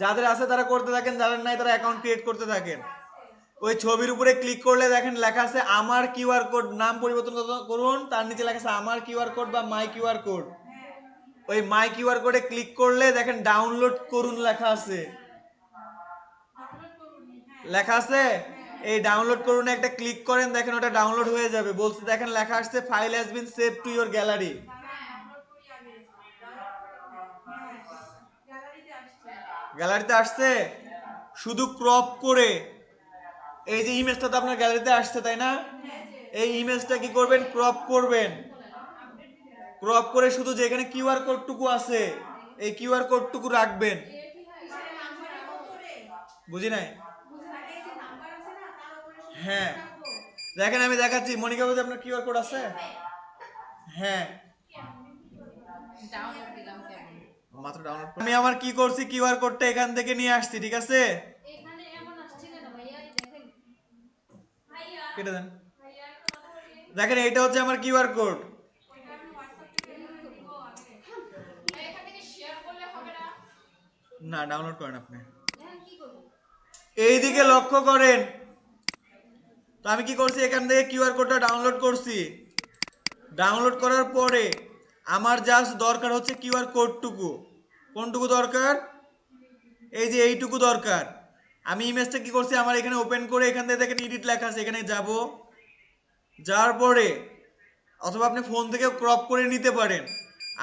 যাদের আছে তারা করতে থাকেন, যাদের নাই তারা অ্যাকাউন্ট ক্রিয়েট করতে থাকেন। ওই ছবির উপরে ক্লিক করলে দেখেন লেখা আছে আমার কিউআর কোড, নাম পরিবর্তন করুন, তার নিচে লেখা আছে আমার কিউআর কোড বা মাই কিউআর কোড। ওই মাই কিউআর কোডে ক্লিক করলে দেখেন ডাউনলোড করুন লেখা আছে, লেখা আছে এই ডাউনলোড করুন একটা ক্লিক করেন, দেখেন ওটা ডাউনলোড হয়ে যাবে। বলছে দেখেন লেখা আসছে file has been save to your gallery. গ্যালারিতে আসছে, শুধু ক্রপ করে এই যে ইমেজটা তো আপনার গ্যালারিতে আসছে তাই না, এই ইমেজটা কি করবেন ক্রপ করবেন, ক্রপ করে শুধু যেখানে কিউআর কোডটুকু আছে এই কিউআর কোডটুকু রাখবেন। বুঝি নাই? হ্যাঁ দেখেন আমি দেখাচ্ছি, মনিকা বলতে আপনার কিউআর কোড আছে? হ্যাঁ ডাউনলোড দিলাম কেমন মাত্র ডাউনলোড, আমি আমার কি করছি কিউআর কোডটা এখান থেকে নিয়ে আসছি, ঠিক আছে এখানে এমন আসছে কেন ভাইয়া এই দেখেন ভাইয়া কেটে দেন। ভাইয়া দেখেন এইটা হচ্ছে আমার কিউআর কোড। এখান থেকে শেয়ার করলে হবে না না ডাউনলোড করেন আপনি, এখন কি করব এই দিকে লক্ষ্য করেন। তো আমি কি করছি এখান থেকে কিউআর কোডটা ডাউনলোড করছি, ডাউনলোড করার পরে আমার জাস্ট দরকার হচ্ছে কিউআর কোডটুকু। কোনটুকু দরকার? এই যে এইটুকু দরকার। আমি ইমেজটা কি করছি আমার এখানে ওপেন করে এখান থেকে দেখেন এডিট লেখা আছে, এখানে যাব, যাওয়ার পরে অথবা আপনি ফোন থেকে ক্রপ করে নিতে পারেন।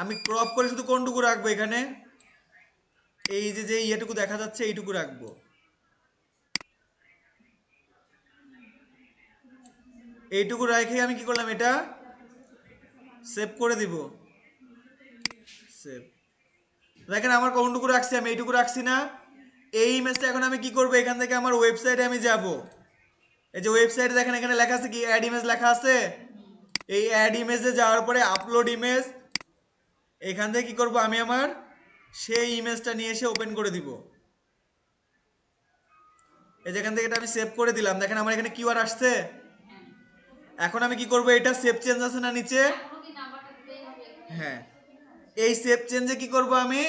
আমি ক্রপ করে শুধু কোনটুকু রাখবো এখানে, এই যে যে ইয়েটুকু দেখা যাচ্ছে এইটুকু রাখবো। এইটুকু রেখে আমি কি করলাম এটা সেভ করে দিব, সেভ। দেখেন আমার কোনটুকু রাখছি, আমি এইটুকু রাখছি না। এই ইমেজটা এখন আমি কি করব, এখান থেকে আমার ওয়েবসাইটে আমি যাব। এই যে ওয়েবসাইটে দেখেন এখানে লেখা আছে কি অ্যাড ইমেজ লেখা আছে, এই অ্যাড ইমেজে যাওয়ার পরে আপলোড ইমেজ, এখান থেকে কি করব আমি আমার সেই ইমেজটা নিয়ে এসে ওপেন করে দিব। এই যেখান থেকে এটা আমি সেভ করে দিলাম, দেখেন আমার এখানে কিউআর আসছে। এখন আমি কি করব, এটা সেভ চেঞ্জ আছে না নিচে, এখনো কি নাম্বারটা দিতেই হবে হ্যাঁ এই সেভ চেঞ্জে কি করব আমি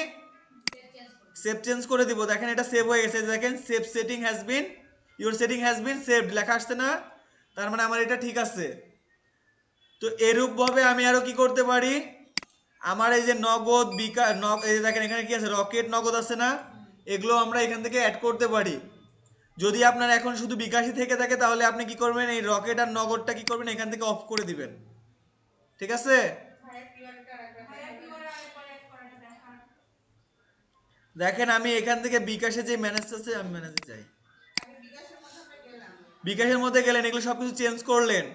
সেভ চেঞ্জ করে দিব। দেখেন এটা সেভ হয়ে গেছে, দেখেন save setting has been your setting has been saved লেখা আসছে না, তার মানে আমার এটা ঠিক আছে। তো এরূপ ভাবে আমি আরো কি করতে পারি, আমার এই যে নগদ বিকাশ এই যে দেখেন এখানে কি আছে রকেট নগদ আছে না, এগুলো আমরা এখান থেকে অ্যাড করতে পারি। যদি আপনার এখন শুধু বিকাশই থেকে থাকে তাহলে আপনি কি করবেন, এই রকেট আর নগদটা কি করবেন এখান থেকে অফ করে দিবেন, ঠিক আছে। দেখেন আমি এখান থেকে বিকাশে যে ম্যানেজ আছে আমি ম্যানেজে যাই, বিকাশের মধ্যে গেলেন এগুলো সবকিছু চেঞ্জ করলেন,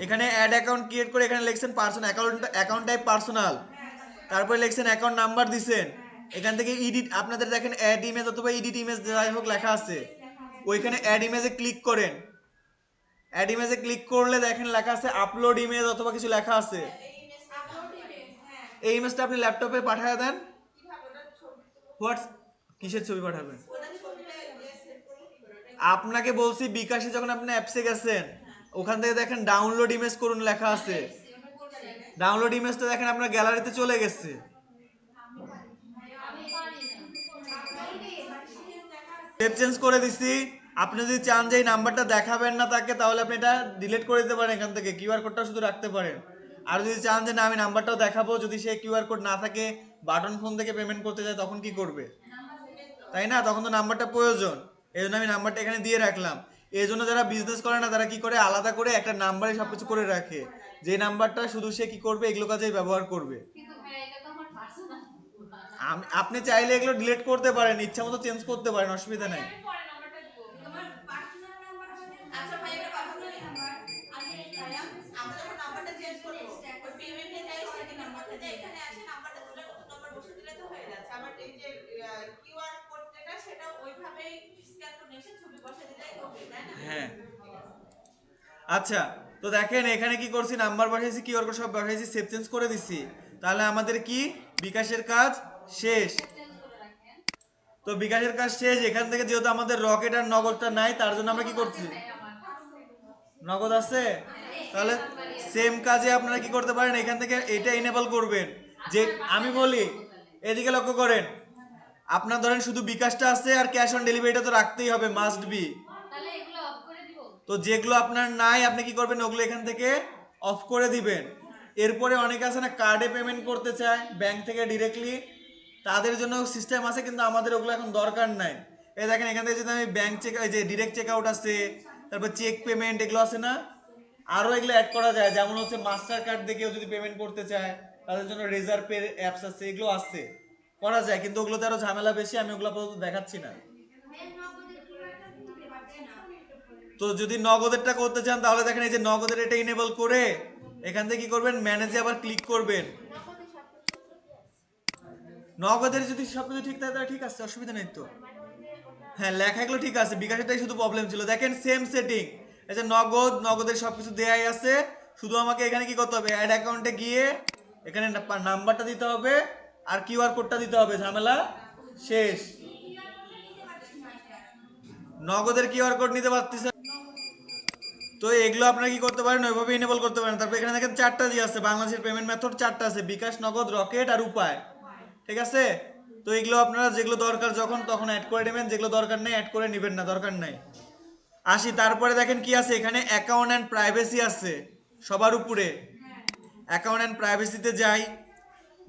এখানে অ্যাড অ্যাকাউন্ট ক্রিয়েট করে এখানে লিখছেন পার্সোনাল অ্যাকাউন্ট টাইপ পার্সোনাল, তারপরে লিখছেন অ্যাকাউন্ট নাম্বার দিছেন, এখান থেকে এডিট আপনাদের দেখেন অ্যাড ইমেজ অথবা এডিট ইমেজ যাই হোক লেখা আছে, ওইখানে অ্যাড ইমেজে ক্লিক করেন। অ্যাড ইমেজে ক্লিক করলে দেখেন লেখা আছে আপলোড ইমেজ অথবা কিছু লেখা আছে, এই ইমেজটা আপনি ল্যাপটপে পাঠিয়ে দেন। হোয়াটস কিসের ছবি পাঠাবেন? আপনাকে বলছি বিকাশে যখন আপনি অ্যাপসে গেছেন ওখান থেকে দেখেন ডাউনলোড ইমেজ করুন লেখা আছে, ডাউনলোড ইমেজটা দেখেন আপনার গ্যালারিতে চলে গেছে। আমি পারি না সেভ চেঞ্জ করে দিছি। আপনি যদি চান যে এই নাম্বারটা দেখাবেন না তাকে তাহলে আপনি এটা ডিলিট করে দিতে পারেন, এখান থেকে কিউআর কোডটা শুধু রাখতে পারেন। আর যদি চান যে না আমি নাম্বারটাও দেখাবো, যদি সে কিউআর কোড না থাকে বাটন ফোন থেকে পেমেন্ট করতে যায় তখন কি করবে, তাই না, তখন তো নাম্বারটা প্রয়োজন। এই জন্য আমি নাম্বারটা এখানে দিয়ে রাখলাম। এই জন্য যারা বিজনেস করে না তারা কি করে আলাদা করে একটা নাম্বারে সবকিছু করে রাখে, যে নাম্বারটা শুধু সে কি করবে এগুলো কাজেই ব্যবহার করবে। কিন্তু ভাই এটা তো আমার পার্সোনাল আপনি চাইলে এগুলো ডিলিট করতে পারেন, ইচ্ছা মতো চেঞ্জ করতে পারেন, অসুবিধা নাই। আমি পরে নাম্বারটা দিব তোমার পার্সোনাল নাম্বার আমাদের আচ্ছা ভাই একটা কথা বলি আমি ভাইয়া আমরা যখন নাম্বারটা চেঞ্জ করব ওই পেমেন্টে যাই সেকেন্ড নাম্বারটা যাই এখানে আসে নাম্বারটা দিলে নতুন নাম্বার বসে দিলে তো হয়ে যাচ্ছে আমার এই যে কিউআর কোড যেটা সেটা ওইভাবেই স্ক্যান করে এসে ছবি বসে দিলেই ওকে তাই না হ্যাঁ আচ্ছা, তো দেখেন এখানে কি করছি নাম্বার বসাইছি কিউআর কোড সব বসাইছি সেভ চেঞ্জ করে দিছি, তাহলে আমাদের কি বিকাশের কাজ শেষ। চেঞ্জ করে রাখেন তো বিকাশের কাজ শেষ। এখান থেকে যেহেতু আমাদের রকেট আর নগদটা নাই, তার জন্য আমরা কি করছি, নগদ আছে, তাহলে সেম কাজে আপনারা কি করতে পারেন, এখান থেকে এটা এনেবল করবেন। যে আমি বলি, এদিকে লক্ষ্য করেন, আপনার ধরেন শুধু বিকাশটা আছে আর ক্যাশ অন ডেলিভারিটা তো রাখতেই হবে, মাস্ট বি। তাহলে এগুলো অফ করে দিব। তো যেগুলো আপনার নাই আপনি কি করবেন, ওগুলো এখান থেকে অফ করে দিবেন। এরপরে অনেকে আছে না কার্ডে পেমেন্ট করতে চায় ব্যাংক থেকে ডিরেক্টলি, তাদের জন্য সিস্টেম আছে, কিন্তু আমাদের ওগুলো এখন দরকার নাই। এই দেখেন এখান থেকে যদি আমি ব্যাংক চেক, যে ডিরেক্ট চেক আউট আছে, তারপর চেক পেমেন্ট এগুলো আছে না, আরও এগুলো অ্যাড করা যায়। যেমন হচ্ছে মাস্টার কার্ড দিয়ে কেউ যদি পেমেন্ট করতে চায়, তাদের জন্য রেজার পে অ্যাপস আছে, এগুলো আছে, করা যায়। কিন্তু ওগুলোতে আরো ঝামেলা বেশি, আমি ওগুলো আপাতত দেখাচ্ছি না। তো যদি নগদেরটা করতে চান তাহলে দেখেন এই যে নগদের এটা ইনেবল করে এখান থেকে কি করবেন, ম্যানেজে আবার ক্লিক করবেন। নগদের যদি সবকিছু ঠিক থাকে তাহলে ঠিক আছে, অসুবিধা নেই তো। হ্যাঁ, লেখাগুলো ঠিক আছে, বিকাশটাই শুধু প্রবলেম ছিল। দেখেন সেম সেটিং, এই যে নগদ, নগদের সবকিছু দেয়াই আছে, শুধু আমাকে এখানে কি করতে হবে, অ্যাড অ্যাকাউন্টে গিয়ে এখানে নাম্বারটা দিতে হবে আর কিউআর কোডটা দিতে হবে, ঝামেলা শেষ। নগদের কিউআর কোড নিতে পারতেছে, তো এগুলো আপনারা কি করতে পারেন, ওইভাবে ইনেবল করতে পারেন। তারপর এখানে দেখেন চারটা দিয়ে আছে, বাংলাদেশের পেমেন্ট মেথড চারটা আছে, বিকাশ, নগদ, রকেট আর উপায়, ঠিক আছে। তো এগুলো আপনারা যেগুলো দরকার যখন তখন অ্যাড করে নেবেন, যেগুলো দরকার নেই অ্যাড করে নেবেন না, দরকার নাই। আসি, তারপরে দেখেন কি আছে এখানে, অ্যাকাউন্ট অ্যান্ড প্রাইভেসি আছে সবার উপরে। অ্যাকাউন্ট অ্যান্ড প্রাইভেসিতে যাই,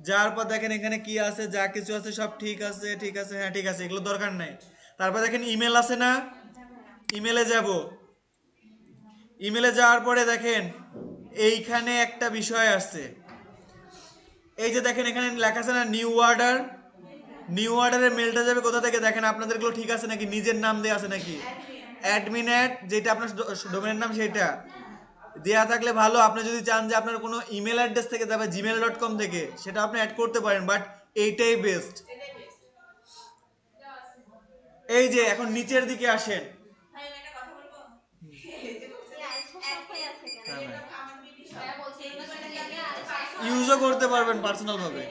যার পর দেখেন এখানে কি আছে, যা কিছু আছে সব ঠিক আছে, ঠিক আছে, হ্যাঁ ঠিক আছে, এগুলো দরকার নাই। তারপর দেখেন ইমেল আছে না, ইমেলে যাব। ইমেলে যাওয়ার পরে দেখেন এইখানে একটা বিষয় আছে, এই যে দেখেন এখানে লেখা আছে না নিউ অর্ডার, নিউ অর্ডারের মেলটা যাবে কোথা থেকে, দেখেন আপনাদের গুলো ঠিক আছে নাকি, নিজের নাম দেওয়া আছে নাকি, অ্যাডমিন অ্যাড, যেটা আপনার ডোমেনের নাম সেটা দেয়া থাকলে ভালো। আপনি যদি চান যে আপনার কোনো ইমেল অ্যাড্রেস থেকে যাবে gmail.com থেকে, সেটা আপনি অ্যাড করতে পারেন, বাট এইটাই বেস্ট। এই যে এখন নিচের দিকে আসেন, ভাই আমি একটা কথা বলবো, এই যে বলছে হ্যাঁ ভাই, আমার বিবি সব ভাইয়া বলছে এই এগুলো বিষয়টা থেকে জানি না, ইউজও করতে পারবেন পার্সোনাল ভাবে।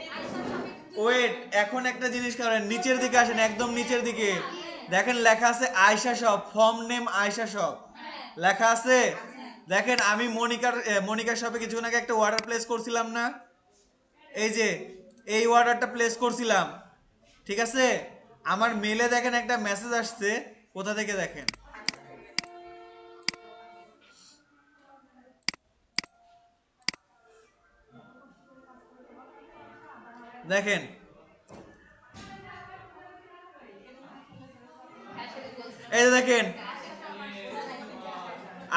ওয়েট, এখন একটা জিনিস করেন, নিচের দিকে আসেন, একদম নিচের দিকে দেখেন লেখা আছে Ayesha shop, form name Ayesha shop লেখা আছে। দেখেন আমি মনিকার শপে কিছুক্ষণ আগে একটা অর্ডার প্লেস করছিলাম না, এই যে এই অর্ডারটা প্লেস করছিলাম, ঠিক আছে। আমার মেলে দেখেন একটা মেসেজ আসছে, কোথা থেকে দেখেন, দেখেন এই যে দেখেন,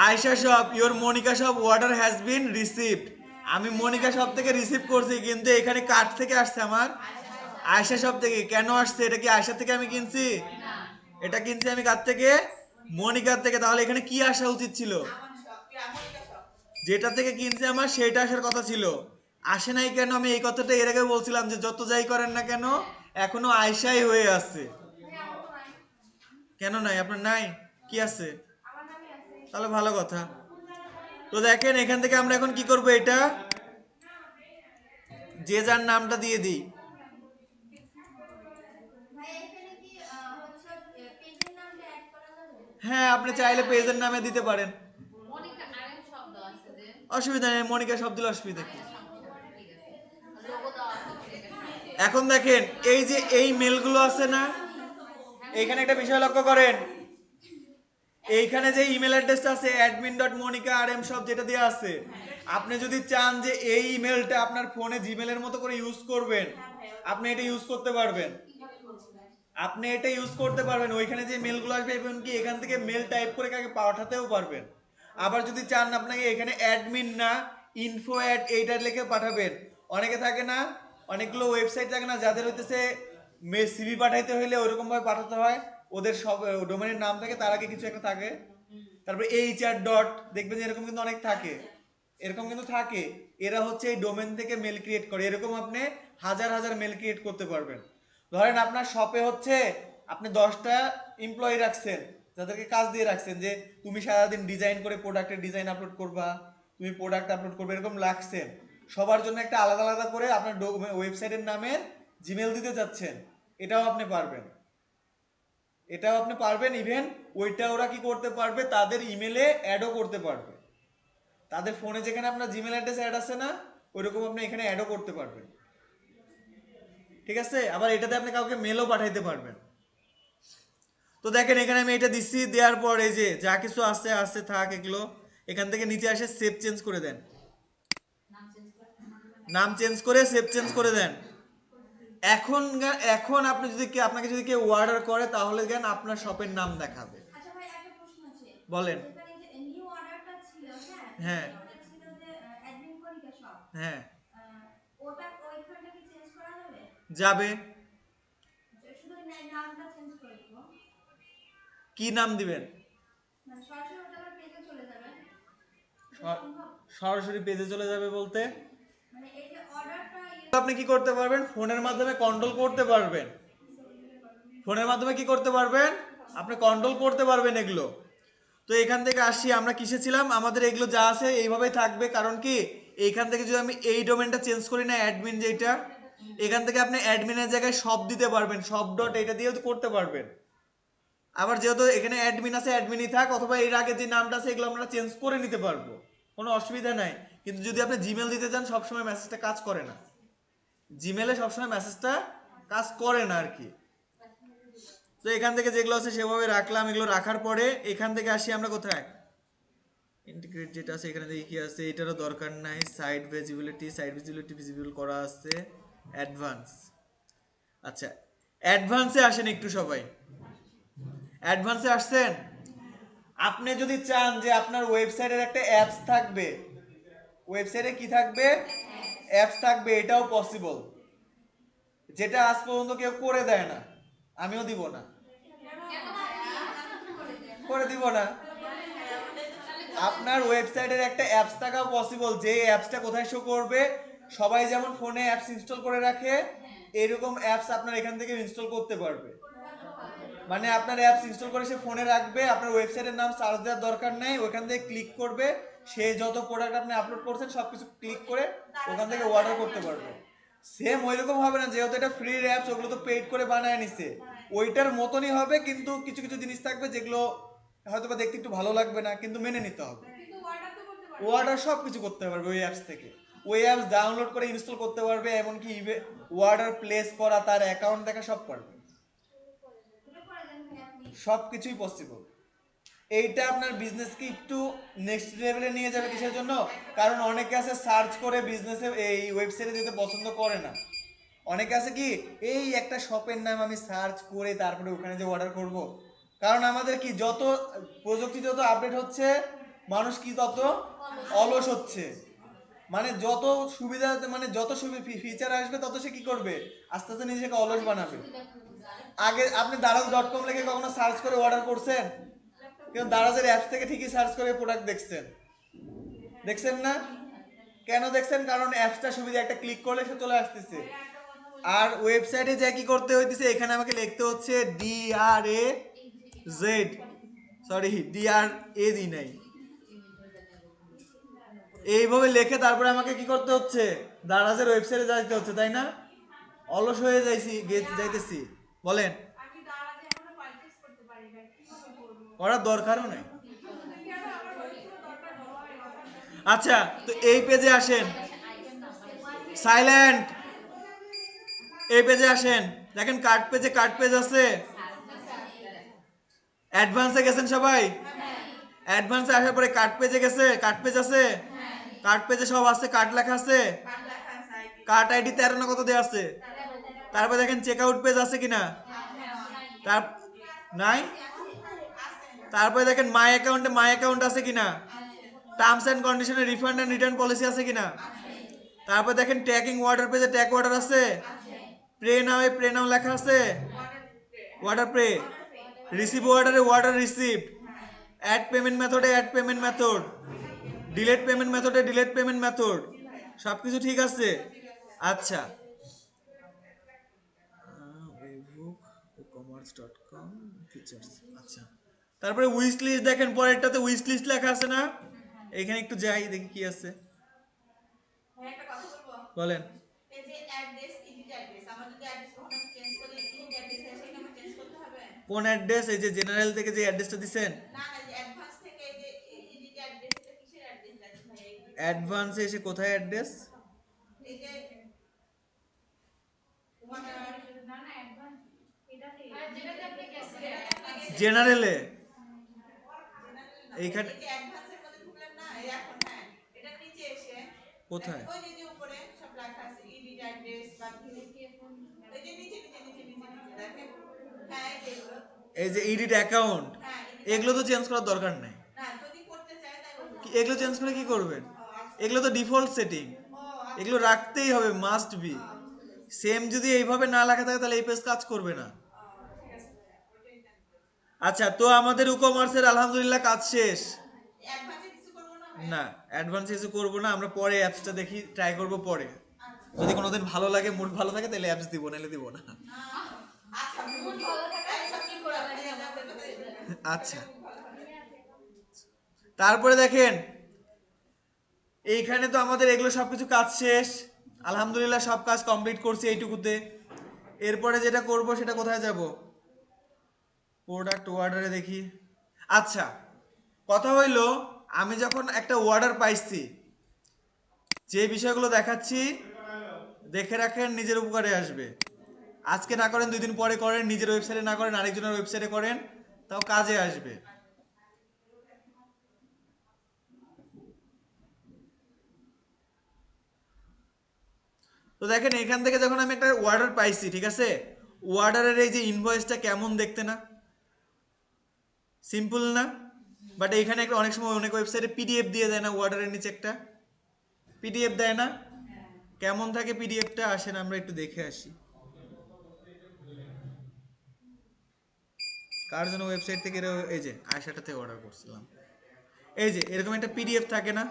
Ayesha shop your Monica shop order has been received. আমি মনিকা শপ থেকে রিসিভ করছি, কিন্তু এখানে কার্ড থেকে আসছে আমার আয়শা শপ থেকে। কেন আসছে, এটা কি আয়শা থেকে আমি কিনছি, এটা কিনছি আমি কার থেকে, মনিকার থেকে। তাহলে এখানে কি আসা উচিত ছিল, আমার সব কি আমেরিকা সব যেটা থেকে কিনছি আমার সেটা আসার কথা ছিল, আসে নাই কেন। আমি এই কথাটা এর আগে বলছিলাম যে যত যাই করেন না কেন এখনো আয়শাই হয়ে আছে। কেন নাই, আপনার নাই, কি আছে, তাহলে ভালো কথা। তো দেখেন এখান থেকে আমরা এখন কি করব, এটা যে যার নামটা দিয়ে দিই। হ্যাঁ, আপনি চাইলে পেজের নামে দিতে পারেন, মনিকা আরেম শব্দ আছে যে, অসুবিধা নেই, মনিকা শব্দ দিলে অসুবিধা কি। আচ্ছা সমস্যা নেই, ঠিক আছে। লোগো দেওয়া আছে এটা সাইডে। এখন দেখেন এই যে এই মেলগুলো আছে না, এইখানে একটা বিষয় লক্ষ্য করেন, এইখানে যে ইমেল অ্যাড্রেসটা আছে admin.monica.rm সব যেটা দেওয়া আছে, আপনি যদি চান যে এই ইমেলটা আপনার ফোনে জিমেলের মতো করে ইউজ করবেন, আপনি এটা ইউজ করতে পারবেন। আপনি এটা ইউজ করতে পারবেন, ওইখানে যে মেলগুলো আসবে এবং কি এখান থেকে মেল টাইপ করে কাকে পাঠাতেও পারবেন। আবার যদি চান আপনাকে এখানে অ্যাডমিন না ইনফো অ্যাড এইটা লিখে পাঠাবেন, অনেকে থাকে না, অনেকগুলো ওয়েবসাইট থাকে না যাদের হইতেছে সিভি পাঠাইতে হইলে ওইরকম ভাবে পাঠাতে হয়, ওদের সব ডোমেনের নাম থাকে, তার আগে কিছু একটা থাকে, তারপরে এইচআর ডট, দেখবেন যে এরকম কিন্তু অনেক থাকে, এরকম কিন্তু থাকে। এরা হচ্ছে এই ডোমেন থেকে মেল ক্রিয়েট করে, এরকম আপনি হাজার হাজার মেল ক্রিয়েট করতে পারবেন। ধরেন আপনার শপে হচ্ছে আপনি 10টা এমপ্লয়ি রাখছেন, যাদেরকে কাজ দিয়ে রাখছেন যে তুমি সারাদিন ডিজাইন করে প্রোডাক্টের ডিজাইন আপলোড করবা, তুমি প্রোডাক্ট আপলোড করবে, এরকম রাখছেন। সবার জন্য একটা আলাদা আলাদা করে আপনার ওয়েবসাইটের নামের জিমেল দিতে যাচ্ছেন, এটাও আপনি পারবেন। এটাও আপনি পারবেন, ইভেন ওইটা ওরা কি করতে পারবে, তাদের ইমেলে অ্যাডও করতে পারবে। তাদের ফোনে যেখানে আপনার জিমেল অ্যাড্রেস অ্যাড আছে না, ওইরকম আপনি এখানে অ্যাডও করতে পারবেন। ঠিক আছে, আবার এটাতে আপনি কাউকে মেলও পাঠাইতে পারবেন। তো দেখেন এখানে আমি এটা দিচ্ছি, দেওয়ার পর এই যে যা কিছু আছে আছে থাক এগুলো, এখান থেকে নিচে আসে সেভ চেঞ্জ করে দেন, নাম চেঞ্জ করে সেভ চেঞ্জ করে দেন। এখন এখন আপনি যদি আপনাকে যদি কেউ অর্ডার করে তাহলে জ্ঞান আপনার শপের নাম দেখাবে। আচ্ছা ভাই একটা প্রশ্ন আছে, বলেন। যেখানে যে নিউ অর্ডারটা ছিল, হ্যাঁ হ্যাঁ ওটা ছিল যে অ্যাডমিন কনিকা শপ, হ্যাঁ ওটা ওইখানটা কি চেঞ্জ করা যাবে? যাবে। শুধু নামটা চেঞ্জ করে দিব, কি নাম দিবেন? মানে সরাসরি ওটা আমার পেজে চলে যাবে, এটা স- সম্ভব? সরাসরি পেজে চলে যাবে বলতে মানে এই যে অর্ডারটা আপনি কি করতে পারবেন, ফোনের মাধ্যমে কন্ট্রোল করতে পারবেন। ফোনের মাধ্যমে কি করতে পারবেন, আপনি কন্ট্রোল করতে পারবেন এগুলো। তো এখান থেকে আসি আমরা কিসে ছিলাম, আমাদের এগুলো যা আছে এইভাবেই থাকবে, কারণ কি এইখান থেকে যদি আমি এই ডোমেনটা চেঞ্জ করি না, অ্যাডমিন যেটা, এখান থেকে আপনি অ্যাডমিনের জায়গায় সব দিতে পারবেন, সব ডট এটা দিয়েও করতে পারবেন। আবার যেহেতু এখানে অ্যাডমিন আছে, অ্যাডমিনই থাক, অথবা এর আগে যে নামটা আছে এগুলো আমরা চেঞ্জ করে নিতে পারবো, কোনো অসুবিধা নাই। কিন্তু যদি আপনি জিমেল দিতে চান, সবসময় মেসেজটা কাজ করে না, জিমেলে সবসময় মেসেজটা কাজ করে না আর কি। তো এখান থেকে যেগুলো আছে সেভাবে রাখলাম, এগুলো রাখার পরে এখান থেকে আসি আমরা কোথায়, ইন্টিগ্রেট যেটা আছে এখানে দেখি কি আছে, এটারও দরকার নাই। সাইড ভিজিবিলিটি ভিজিবল করা আছে, অ্যাডভান্স। আচ্ছা, অ্যাডভান্সে আসেন একটু সবাই, অ্যাডভান্সে আসছেন। আপনি যদি চান যে আপনার ওয়েবসাইটের একটা অ্যাপস থাকবে, ওয়েবসাইটে কি থাকবে, অ্যাপস থাকবে, এটাও পসিবল, যেটা আজ পর্যন্ত কেউ করে দেয় না, আমিও দিব না, করে দিব না। আপনার ওয়েবসাইটের একটা অ্যাপস থাকাও পসিবল, যে অ্যাপসটা কোথায় শো করবে, সবাই যেমন ফোনে অ্যাপস ইনস্টল করে রাখে, এরকম অ্যাপস আপনার এখান থেকে ইনস্টল করতে পারবে। মানে আপনার অ্যাপস ইনস্টল করে সে ফোনে রাখবে, আপনার ওয়েবসাইটের নাম সার্চ দেওয়ার দরকার নেই, ওখান থেকে ক্লিক করবে, সে যত প্রোডাক্ট আপনি আপলোড করছেন সবকিছু ক্লিক করে ওখান থেকে অর্ডার করতে পারবে। সেম ওইরকম হবে না, যেহেতু এটা ফ্রি অ্যাপস, ওগুলো তো পেইড করে বানায় নিছে, ওইটার মতনই হবে, কিন্তু কিছু কিছু জিনিস থাকবে যেগুলো হয়তো বা দেখতে একটু ভালো লাগবে না, কিন্তু মেনে নিতে হবে। ওয়ার্ডার সব কিছু করতে পারবে ওই অ্যাপস থেকে, ওই অ্যাপস ডাউনলোড করে ইনস্টল করতে পারবে, এমনকি ওয়ার্ডার প্লেস করা, তার অ্যাকাউন্ট দেখা সব পারবে, সব কিছুই পসিবল। এইটা আপনার বিজনেসকে একটু নেক্সট লেভেলে নিয়ে যাবে, কিসের জন্য, কারণ অনেকে আছে সার্চ করে বিজনেসে এই ওয়েবসাইটে যেতে পছন্দ করে না। অনেকে আছে কি, এই একটা শপের নাম আমি সার্চ করে তারপরে ওখানে যে অর্ডার করব, কারণ আমাদের কি যত প্রযুক্তি যত আপডেট হচ্ছে, মানুষ কি তত অলস হচ্ছে। মানে যত সুবিধা, মানে যত ফিচার আসবে তত সে কি করবে, আস্তে আস্তে নিজেকে অলস বানাবে। আগে আপনি daraz.com লিখে কখনো সার্চ করে অর্ডার করছেন? কিন্তু দারাজের অ্যাপস থেকে ঠিকই সার্চ করে প্রোডাক্ট দেখছেন, দেখছেন না? কেন দেখছেন, কারণ অ্যাপসটা সুবিধা, একটা ক্লিক করলে সে চলে আসতেছে। আর ওয়েবসাইটে যা কি করতে হইতেছে, এখানে আমাকে লিখতে হচ্ছে DRAZ, সরি DRA দি নাই, এইভাবে লিখে তারপরে আমাকে কি করতে হচ্ছে, দারাজের ওয়েবসাইটে যাইতে হচ্ছে, তাই না? অলস হয়ে যাইতেছি, বলেন। আমি দারাজে এখনো পারচেজ করতে পারি না, কিভাবে করব? করার দরকারও নেই। কেন আমার ওইগুলো দরকার হয়? আচ্ছা, তো এই পেজে আসেন, সাইলেন্ট, এই পেজে আসেন, দেখেন কার্ড পেজে কার্ড পেজ আছে, অ্যাডভান্সে গেছেন সবাই, অ্যাডভান্সে আসার পরে কার্ড পেজে গেছে, কার্ড পেজ আছে, কার্ড পেজে সব আছে, কার্ড লেখা আছে, কার্ড লেখা আছে আইডি। কার্ড আইডি 13 না কত দেওয়া আছে। তারপরে দেখেন চেক আউট পেজ আছে কিনা, তার নাই। তারপরে দেখেন মাই অ্যাকাউন্ট আছে কিনা, টার্মস এন্ড কন্ডিশনে রিফান্ড এন্ড রিটার্ন পলিসি আছে কিনা। তারপর দেখেন ট্র্যাকিং ওয়ার্ডার পেজে ট্যাগ ওয়ার্ডার আছে, প্রে নাও লেখা আছে, ওয়ার্ডার প্রে, রিসিভ ওয়ার্ডারে ওয়ার্ডার রিসিভড, অ্যাড পেমেন্ট মেথডে add payment method, delete payment মেথডে ডিলেট পেমেন্ট মেথড, সব কিছু ঠিক আছে। আচ্ছা, webhook.com ফিচার্স, আচ্ছা, তারপরে উইশ লিস্ট দেখেন, পরেরটাতে উইশ লিস্ট লেখা আছে না, এখানে একটু যাই দেখি কি আছে, হ্যাঁ, একটা কথা বলবো। বলেন। এই যে অ্যাড্রেস, এডিট অ্যাড্রেস, আমার যদি অ্যাড্রেস কখনো চেঞ্জ করি, এডিট অ্যাড্রেস সেই নামে চেঞ্জ করতে হবে? কোন অ্যাড্রেস? এই যে জেনারেল থেকে যে অ্যাড্রেসটা দিছেন, না না, যে অ্যাডভান্স থেকে এই যে এডিট অ্যাড্রেস, এটা কিসের অ্যাড্রেস আছে ভাই? অ্যাডভান্সে এসে কোথায় অ্যাড্রেস? এই যে ওয়াটার, না না অ্যাডভান্স এটাতে যেটাতে আপনি গেছেন জেনারেলে জেনারেল না, এইখানে এই যে অ্যাডভান্সের মধ্যে ঢুকলেন না, এই এখন হ্যাঁ, এটা নিচে এসে কোথায়? ওই যে উপরে সব লেখা আছে এডিট অ্যাড্রেস বা কি, কি এখন এই যে নিচে নিচে নিচে নিচে নিচে দেখেন, হ্যাঁ এই যে এগুলো, এই যে এডিট অ্যাকাউন্ট, হ্যাঁ edit এগুলো তো account। চেঞ্জ করার দরকার নেই। না যদি করতে চায় তাই বলছি। এগুলো চেঞ্জ করে কি করবেন? ও আচ্ছা, এগুলো তো ডিফল্ট সেটিং, ও আচ্ছা, এগুলো রাখতেই হবে, মাস্ট বি। বুঝতে পেরেছি। সেম যদি এইভাবে না লেখা থাকে তাহলে এই পেজ কাজ করবে না। ঠিক আছে ভাইয়া, ওইটাই জানতে চাচ্ছি। আচ্ছা, তো আমাদের ই কমার্সের আলহামদুলিল্লাহ কাজ শেষ। অ্যাডভান্সে কিছু করবো না ভাইয়া? না, অ্যাডভান্স কিছু করবো না, আমরা পরে অ্যাপসটা দেখি, ট্রাই করবো পরে। আচ্ছা যদি কোনোদিন ভালো লাগে, মুড ভালো থাকে, তাহলে অ্যাপস দিব, নাহলে দিব না। আচ্ছা, মন ভালো থাকে এই সব কি কি করা করা লাগে ভাইয়া, আমার যাবে করতে কোথায়? হবে। আচ্ছা, তারপরে দেখেন এইখানে তো আমাদের এগুলো সবকিছু কাজ শেষ, আলহামদুলিল্লাহ সব কাজ কমপ্লিট করছি এইটুকুতে। এরপরে যেটা করব সেটা কোথায় যাব? প্রোডাক্ট অর্ডারে দেখি। আচ্ছা, কথা হইলো আমি যখন একটা অর্ডার পাইছি, যে বিষয়গুলো দেখাচ্ছি দেখে রাখেন, নিজের উপকারে আসবে। আজকে না করেন, 2 দিন পরে করেন, নিজের ওয়েবসাইটে না করেন, আরেকজনের ওয়েবসাইটে করেন, তাও কাজে আসবে। তো দেখেন এখান থেকে যখন আমি একটা অর্ডার পাইছি, ঠিক আছে, অর্ডারের এই যে ইনভয়েসটা কেমন দেখতে না? সিম্পল না? বাট এখানে একটা অনেক সময় অনেক ওয়েবসাইটে পিডিএফ দিয়ে দেয় না, অর্ডারের নিচে একটা পিডিএফ দেয় না? কেমন থাকে পিডিএফটা? আসেন আমরা একটু দেখে আসি। কার জন্য ওয়েবসাইট থেকে এই যে আয়সাটা থেকে অর্ডার করছিলাম, এই যে এরকম একটা পিডিএফ থাকে না?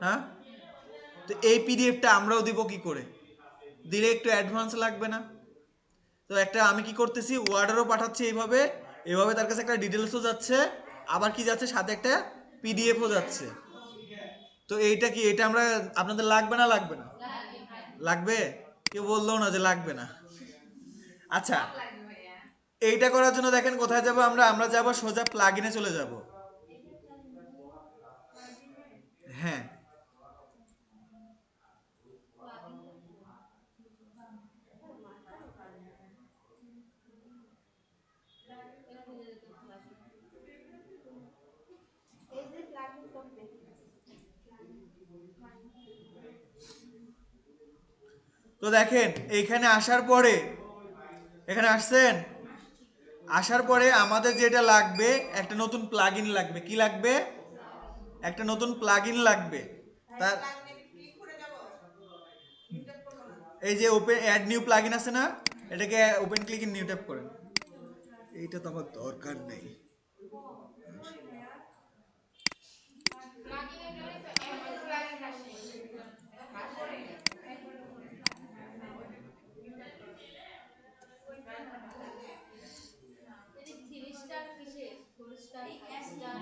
হ্যাঁ, তো এই পিডিএফটা আমরাও দিব কি করে? দিলে একটু অ্যাডভান্স লাগবে না? তো একটা আমি কি করতেছি, ওয়ার্ডারও পাঠাচ্ছি এইভাবে, এভাবে তার কাছে একটা ডিটেলসও যাচ্ছে, আবার কি যাচ্ছে সাথে একটা পিডিএফও যাচ্ছে। তো এইটা কি, এটা আমরা আপনাদের লাগবে না লাগবে না? লাগবে? কেউ বললো না যে লাগবে না। আচ্ছা, এইটা করার জন্য দেখেন কোথায় যাব আমরা? আমরা যাব সোজা প্লাগইনে চলে যাব। হ্যাঁ, এই যে প্লাগইন করতে তো দেখেন এইখানে আসার পরে, এখানে আসছেন, আসার পরে আমাদের যেটা লাগবে, একটা নতুন প্লাগইন লাগবে। কি লাগবে? একটা নতুন প্লাগইন লাগবে। ভাইয়া তার প্লাগইনে ক্লিক করে যাব, নিউ ট্যাপ করব না? এই যে ওপেন অ্যাড নিউ প্লাগইন আছে না, এটাকে open click in new tab করেন। এইটা তো আমার দরকার নেই। প্লাগইন এর জন্য তো এমন প্লাগইন আসে আসলে এই 3 স্টার কিসে 4 স্টার 5 স্টার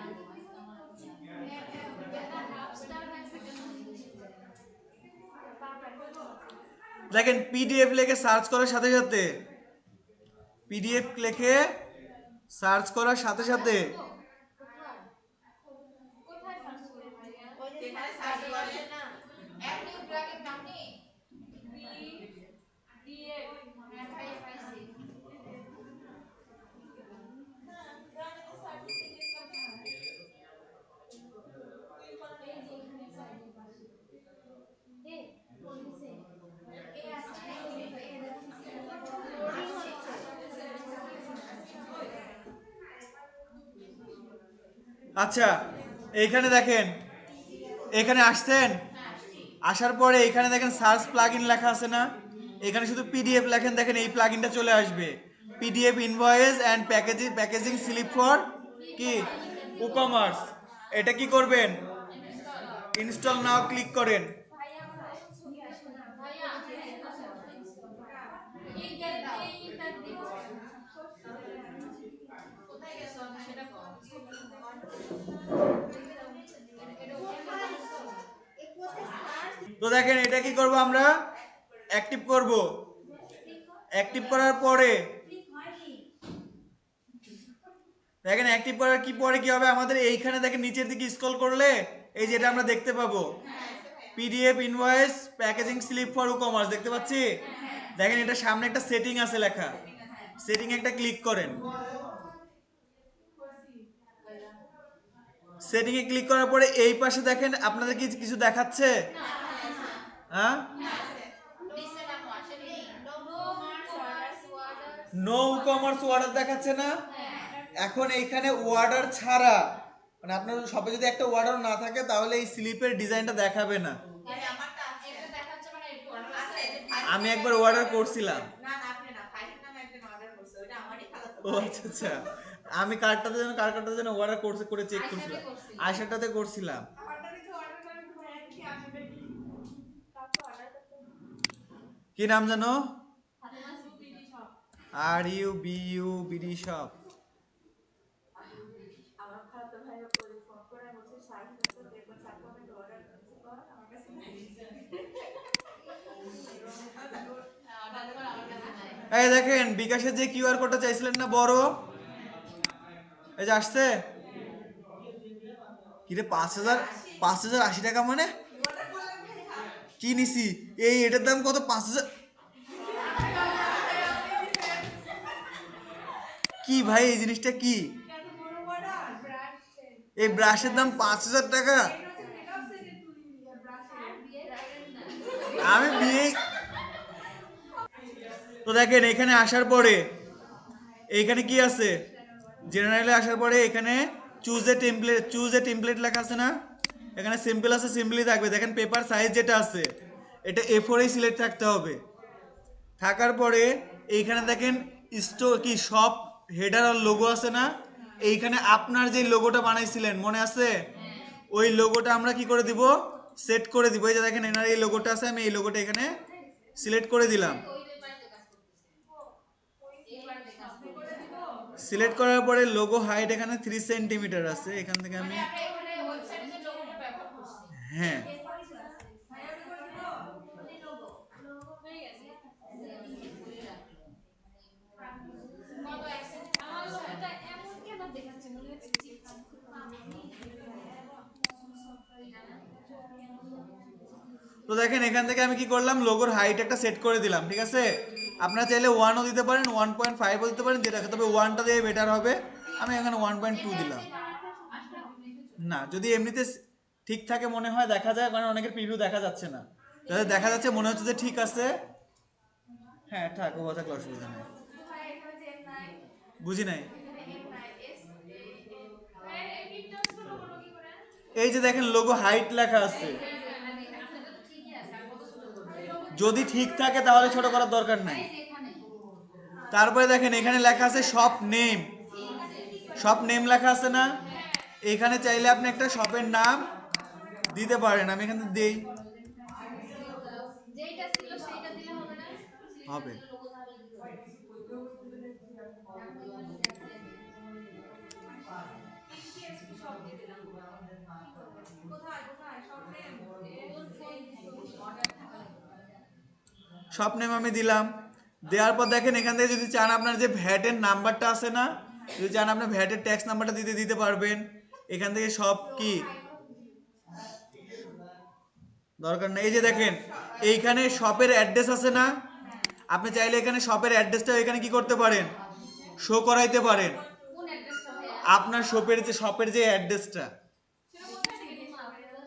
এটা হাফ স্টার হয় সেকেন্ড দেখেন পিডিএফ লিখে সার্চ করার সাথে সাথে, পিডিএফ লিখে সার্চ করার সাথে সাথে কোথায় কোথায় সার্চ করব ভাইয়া ওই যে এখানে সার্চ করে না, অ্যাড নিউ প্লাগইন নাম নেই পিডিএফ হ্যাঁ ভাই পাইছি ব্রাউজারে সার্চ পিডিএফ লেখা, ক্লিক করেন। এই যে এখানে সাইডে পাশে দে নিচে এই আছে এই দেখুন লোডিং হচ্ছে আচ্ছা, এইখানে দেখেন, এখানে আসছেন, আসার পরে এখানে দেখেন সার্চ প্লাগইন লেখা আছে না, এখানে শুধু পিডিএফ লেখেন, দেখেন এই প্লাগইনটা চলে আসবে। PDF invoice and packaging slip for কি ই-কমার্স। এটা কি করবেন? ইনস্টল নাও ক্লিক করেন। ভাইয়া আমার ছবি আসে না ভাইয়া লিংকের দাও লিংকটা দিও কোথায় গেছো আমি সেটা কও তো দেখেন এটা কি করব আমরা? অ্যাক্টিভ করব। অ্যাক্টিভ করার পরে দেখেন অ্যাক্টিভ করার কি পরে কি হবে আমাদের এইখানে দেখেন নিচের দিকে স্ক্রল করলে এই যেটা আমরা দেখতে পাবো PDF invoice packaging slip for e-commerce দেখতে পাচ্ছি। দেখেন এটা সামনে একটা সেটিং আছে লেখা, সেটিং একটা ক্লিক করেন। সেটিং এ ক্লিক করার পরে এই পাশে দেখেন আপনাদের কি কিছু দেখাচ্ছে? হ্যাঁ, নো ই-কমার্স অর্ডার দেখাচ্ছে না। এখন এইখানে অর্ডার ছাড়া মানে আপনার শপে যদি একটা অর্ডার না থাকে তাহলে এই স্লিপের ডিজাইনটা দেখাবে না। ভাই আমারটা আছে। এটা দেখাচ্ছে মানে একটু অর্ডার আছে। আছে। আমি একবার অর্ডার করছিলাম। না না আপনি না, ফাহিম নামে একজন অর্ডার করছে, ওইটা আমারই খালাতো ও ভাই। আচ্ছা আচ্ছা, আমি কার্ডটাতে যেন অর্ডার করছে করে চেক করছিলাম। আয়শাটাতে করছিলাম। আমারটা কিছু অর্ডার করেন তো ভাইয়া দেখি আসবে কি। কাউকে অর্ডার করতে কি নাম জানো? ফাতেমা সুবিডি শপ। RUBUBD shop. আমার খালাতো ভাইয়া ওই ফোন করে বলছে শাহিন হচ্ছে দেখো চাকু আমি অর্ডার করছি কর আমার কাছে নাই। অর্ডার করে আমার কাছে নাই। এই দেখেন বিকাশের যে কিউআর কোডটা চাইছিলেন না বড়, এই যে আসছে। কিরে 5,080 টাকা মানে অর্ডার করলাম ভাইয়া। কি নিছি? এই এটার দাম কত? 5,000? কি ভাই এই জিনিসটা কি? এত বড় অর্ডার ব্রাশ সেট। এই ব্রাশের দাম 5,000 টাকা? এটা হচ্ছে মেকআপ সেটের তুলি ব্রাশের বিয়ে করেন না। আমি বিয়ে তো দেখেন এখানে আসার পরে এইখানে কি আছে? জেনারেলে আসার পরে এখানে চুজ এ টেমপ্লেট লেখা আছে না? এখানে সিম্পল আছে, সিম্পলি থাকবে। দেখেন পেপার সাইজ যেটা আছে এটা A4 এই সিলেক্ট থাকতে হবে। থাকার পরে এইখানে দেখেন স্টোর কি শপ হেডার আর লোগো আছে না? এইখানে আপনার যে লোগোটা বানাইছিলেন মনে আছে? ওই লোগোটা আমরা কি করে দিব? সেট করে দিব। এই যে দেখেন এনার এই লোগোটা আছে, আমি এই লোগোটা এখানে সিলেক্ট করে দিলাম। ওই পেপারতে কাজ করতেছে। এই পার্টে কাজ করতেছে। সিলেক্ট করার পরে লোগো হাইট এখানে 3 সেন্টিমিটার আছে, এখান থেকে আমি মানে আপনি এখানে ওয়েবসাইটে যে লোগোটা ব্যবহার করছেন। হ্যাঁ ভাইয়া আমি করে দিব ওই লোগো। হয়ে গেছে। কত অ্যাকসেপ্ট আমার লোগোটা এমন কেন দেখাচ্ছে মনে হচ্ছে চিপ তো দেখেন এখান থেকে আমি কি করলাম, লোগোর হাইট একটা সেট করে দিলাম, ঠিক আছে? আপনারা চাইলে 1ও দিতে পারেন, 1.5ও দিতে পারেন, যেটা তবে 1টা দিয়ে বেটার হবে। আমি এখানে 1.2 দিলাম। না, যদি এমনিতে ঠিক থাকে মনে হয় দেখা যায়, কারণ অনেকের প্রিভিউ দেখা যাচ্ছে না। যাদের দেখা যাচ্ছে মনে হচ্ছে যে ঠিক আছে, হ্যাঁ থাক, ও থাকলে অসুবিধা নেই। ভাই এখানে যে এম নাই, বুঝি নাই। এখানে এম নাই, এস এ এম। এই তিনটা ছোট বড় কি করে? এই যে দেখেন লোগো হাইট লেখা আছে, আপনাদের তো ঠিকই আছে আর কত ছোট করব? যদি ঠিক থাকে তাহলে ছোট করার দরকার নাই। এখানে তারপরে দেখেন এখানে লেখা আছে শপ নেম, শপ নেম লেখা আছে না? এখানে চাইলে আপনি একটা শপের নাম দিতে পারেন, আমি এখানে দেই। যেইটা ছিল সেইটা দিলে হবে না? হবে। লোগো তাহলে দিতে হবে। পিএসপি সব দিয়ে দিলাম। কোথায় কোথায় সব নেম অর্ডার থাকা লাগবে। শপ নেম আমি দিলাম। দেওয়ার পর দেখেন এখান থেকে যদি চান আপনার যে ভ্যাটের নাম্বারটা আছে না, যদি চান আপনার ভ্যাটের ট্যাক্স নাম্বারটা দিতে পারবেন। এখান থেকে সব কি দরকার নেই। এই যে দেখেন এইখানে শপের অ্যাড্রেস আছে না, আপনি চাইলে এখানে শপের অ্যাড্রেসটা এখানে কি করতে পারেন, শো করাইতে পারেন। কোন অ্যাড্রেসটা ভাইয়া? আপনার শপের যে অ্যাড্রেসটা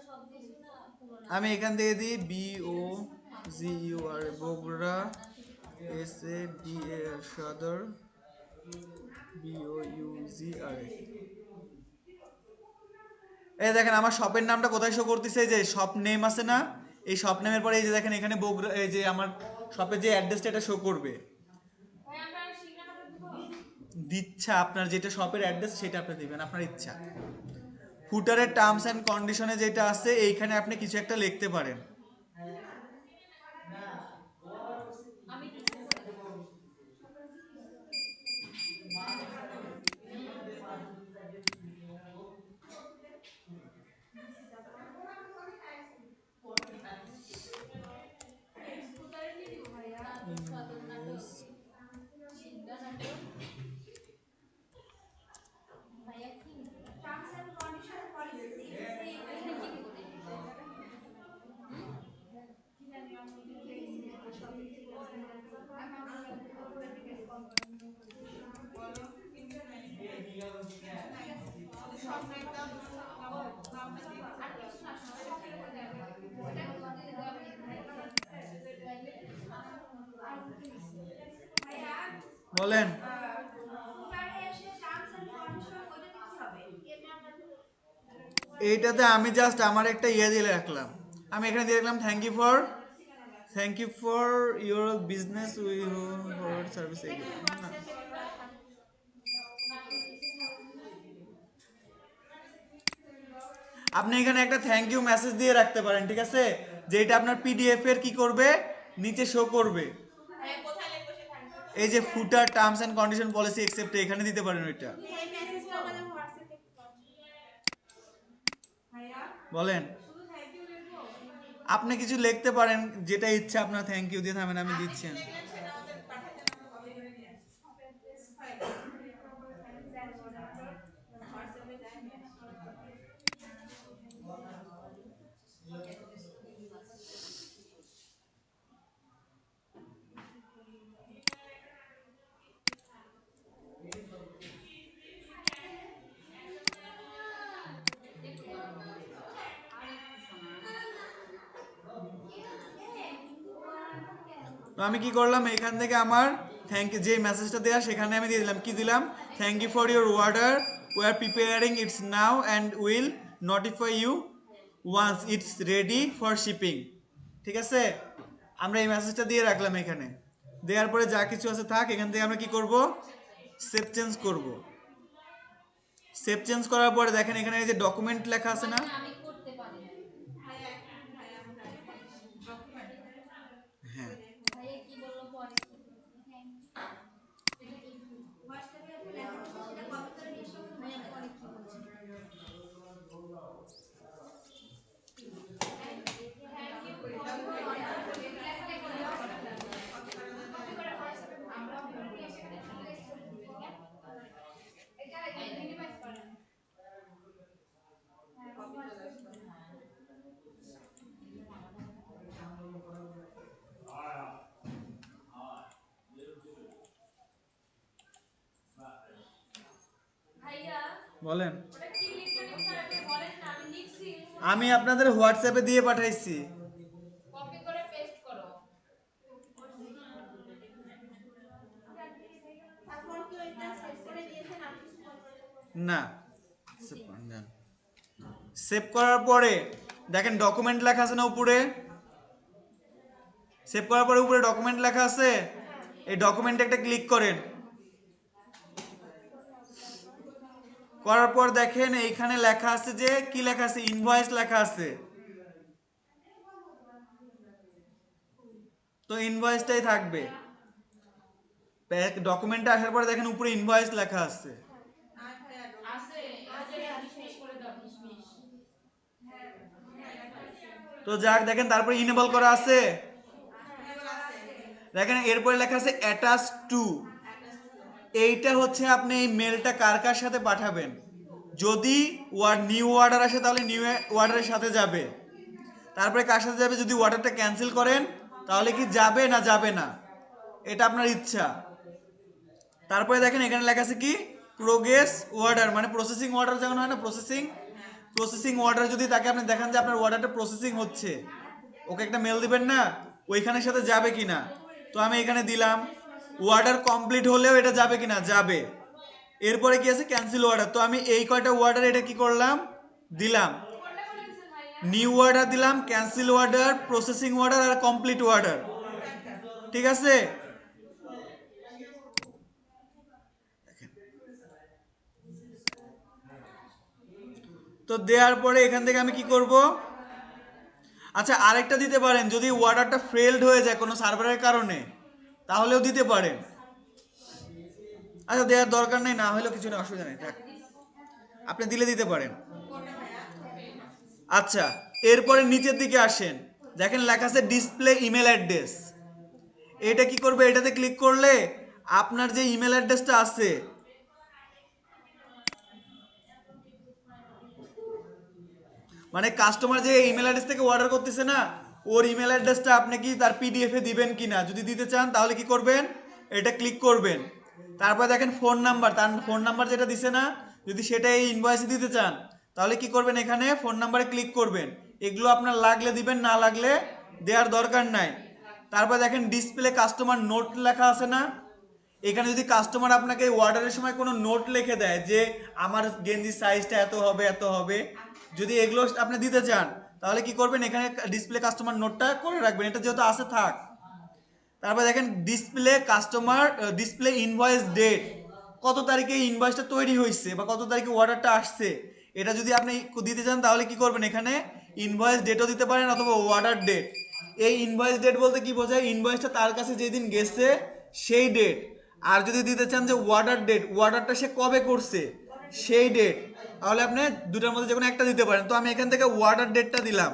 সব কিছু না পুরো আমি এখান থেকে দিই BOGUR বগুড়া, SADA সদর, BOUGRA। এই দেখেন আমার শপের নামটা কোথায় শো করতেছে, যে শপ নেম আছে না, এই শপ নেমের পরে এই যে দেখেন এখানে বগুড়া, এই যে আমার শপের যে অ্যাড্রেসটা এটা শো করবে। ভাই আমরা ঠিকানাটা দিব। দিচ্ছা আপনার যেটা শপের অ্যাড্রেস সেটা আপনি দিবেন, আপনার ইচ্ছা। ফুটারের টার্মস অ্যান্ড কন্ডিশনে যেটা আছে এইখানে আপনি কিছু একটা লিখতে পারেন। আমি কিছু করে দেব। কোথায় কি দিব ভাইয়া? নাটক সিদ্ধা নাটক বলেন। ফুটারে এসে টার্মস এন্ড কন্ডিশন ওইটাতে কি হবে? এইটাতে আমি জাস্ট আমার একটা ইয়ে দিয়ে রাখলাম, আমি এখানে দিয়ে রাখলাম thank you for your business we forward service এটা কি এগ্রি। হোয়াটসঅ্যাপে দিবা? আপনি এখানে একটা থ্যাংক ইউ মেসেজ দিয়ে রাখতে পারেন, ঠিক আছে, যেটা আপনার পিডিএফ এর কি করবে, নিচে শো করবে। ভাইয়া কোথায় লিখবো সে থ্যাংক ইউ? এই যে footer terms and condition policy accept এখানে দিতে পারেন ওইটা। এই মেসেজটা আমাদের হোয়াটসঅ্যাপে একটু পাঠান। ভাইয়া বলেন। শুধু থ্যাংক ইউ লিখবো? আপনি কিছু লিখতে পারেন, যেটা ইচ্ছা আপনার থ্যাংক ইউ দিয়ে থামেন, আমি আপনি দিচ্ছি। কি লিখলেন সেটা আমাদের পাঠিয়ে দেন, আমরা কপি করে নিয়ে আসি। হয় হোয়াটসঅ্যাপে যায় নিয়ে আসি। তো আমি কি করলাম, এখান থেকে আমার থ্যাংক ইউ যে মেসেজটা দেওয়া সেখানে আমি দিয়ে দিলাম, কি দিলাম, thank you for your order, we are preparing it's now and will notify you once it's ready for shipping. ঠিক আছে, আমরা এই মেসেজটা দিয়ে রাখলাম এখানে। দেওয়ার পরে যা কিছু আছে থাক, এখান থেকে আমরা কি করব, সেভ চেঞ্জ করব। সেভ চেঞ্জ করার পরে দেখেন এখানে এই যে ডকুমেন্ট লেখা আছে না, আমি করতে পারি। ভাইয়া এক মিনিট ভাইয়া, আমি ডকুমেন্ট হ্যাঁ, ভাইয়া কি বললো পরে কি বলছে? Thank you. এটা কি হোয়াটসঅ্যাপে আপনি লেখা আছে সেটা কপি করে নিয়ে এসে ভাইয়া পরে কি বলছে? Thank you for your order. এটা লেখা করে দাও। কপি করে হোয়াটসঅ্যাপে আমরা নিয়ে এসে এখানে পেস্ট করে দিই, ওকে? এটা মিনিমাইজ করেন। হ্যাঁ, হোয়াটসঅ্যাপে ভাইয়া বলেন। ওটা কি লিখবেন স্যার আপনি বলেন না, আমি লিখছি। আমি আপনাদের হোয়াটসঅ্যাপে দিয়ে পাঠাইছি। কপি করে পেস্ট করো। তারপর কি ওইটা সেভ করে দিয়েছেন আর কিছু করবেন? না, সেভ করার পরে দেখেন ডকুমেন্ট লেখা আছে না উপরে, সেভ করার পরে উপরে ডকুমেন্ট লেখা আছে, এই ডকুমেন্টে একটা ক্লিক করেন। করার পর দেখেন এইখানে লেখা আছে, যে কি লেখা আছে, ইনভয়েস লেখা আছে। তো ইনভয়েসটাই থাকবে। ডকুমেন্টে আসার পরে দেখেন উপরে ইনভয়েস লেখা আছে। আর ভাইয়া আছে আছে ডিসমিস করে দাও ডিসমিস। তো যাক, দেখেন তারপরে ইনেবল করা আছে, ডকুমেন্ট আছে। দেখেন এরপরে লেখা আছে অ্যাটাচ টু। এইটা হচ্ছে আপনি এই মেলটা কার কার সাথে পাঠাবেন। যদি নিউ অর্ডার আসে তাহলে নিউ অর্ডারের সাথে যাবে, তারপরে কার সাথে যাবে, যদি অর্ডারটা ক্যান্সেল করেন তাহলে কি যাবে না যাবে না, এটা আপনার ইচ্ছা। তারপরে দেখেন এখানে লেখা আছে কি, প্রোগ্রেস অর্ডার, মানে প্রসেসিং অর্ডার যেমন হয় না, প্রসেসিং অর্ডার যদি তাকে আপনি দেখান যে আপনার অর্ডারটা প্রসেসিং হচ্ছে, ওকে একটা মেল দিবেন না, ওইখানের সাথে যাবে কিনা। তো আমি এখানে দিলাম, অর্ডার কমপ্লিট হলেও এটা যাবে কিনা, যাবে। এরপরে কি আছে, ক্যান্সেল অর্ডার, তো আমি এই কয়টা অর্ডার এটা কি করলাম, দিলাম। নিউ অর্ডার দিলাম, ক্যান্সেল অর্ডার, প্রসেসিং অর্ডার আর কমপ্লিট অর্ডার। ঠিক আছে, তো দেওয়ার পরে এখান থেকে আমি কি করব, আচ্ছা আরেকটা দিতে পারেন, যদি অর্ডারটা ফেলড হয়ে যায় কোনো সার্ভারের কারণে তাহলেও দিতে পারেন। আচ্ছা দেওয়ার দরকার নেই, না হলেও কিছু না, অসুবিধা নেই, থাক, আপনি দিলে দিতে পারেন। কোনটা ভাইয়া? আচ্ছা, এরপরে নিচের দিকে আসেন, দেখেন লেখা আছে ডিসপ্লে ইমেল অ্যাড্রেস। এটা কি করবে, এটাতে ক্লিক করলে আপনার যে ইমেল অ্যাড্রেসটা আছে, মানে কাস্টমার যে ইমেল অ্যাড্রেস থেকে অর্ডার করতেছে না, ওর ইমেল অ্যাড্রেসটা আপনি কি তার পিডিএফ এ দিবেন কিনা, যদি দিতে চান তাহলে কি করবেন, এটা ক্লিক করবেন। তারপর দেখেন ফোন নাম্বার, তার ফোন নাম্বার যেটা দিছে না, যদি সেটা এই ইনভয়েসে দিতে চান তাহলে কি করবেন, এখানে ফোন নাম্বারে ক্লিক করবেন। এগুলো আপনার লাগলে দিবেন, না লাগলে দেওয়ার দরকার নাই। তারপর দেখেন ডিসপ্লে কাস্টমার নোট লেখা আছে না, এখানে যদি কাস্টমার আপনাকে অর্ডারের সময় কোনো নোট লিখে দেয় যে আমার গেঞ্জির সাইজটা এত হবে এত হবে, যদি এগুলো আপনি দিতে চান তাহলে কি করবেন, এখানে ডিসপ্লে কাস্টমার নোটটা করে রাখবেন, এটা যেহেতু আছে থাক। তারপর দেখেন display customer display invoice date, কত তারিখে ইনভয়েসটা তৈরি হয়েছে বা কত তারিখে অর্ডারটা আসছে, এটা যদি আপনি দিতে চান তাহলে কি করবেন, এখানে ইনভয়েস ডেটও দিতে পারেন অথবা অর্ডার ডেট। এই ইনভয়েস ডেট বলতে কি বোঝায়, ইনভয়েসটা তার কাছে যেদিন গেছে সেই ডেট। আর যদি দিতে চান যে অর্ডার ডেট, অর্ডারটা সে কবে করছে সেই ডেট, তাহলে আপনি দুটার মধ্যে যে কোনো একটা দিতে পারেন। তো আমি এখান থেকে অর্ডার ডেটটা দিলাম।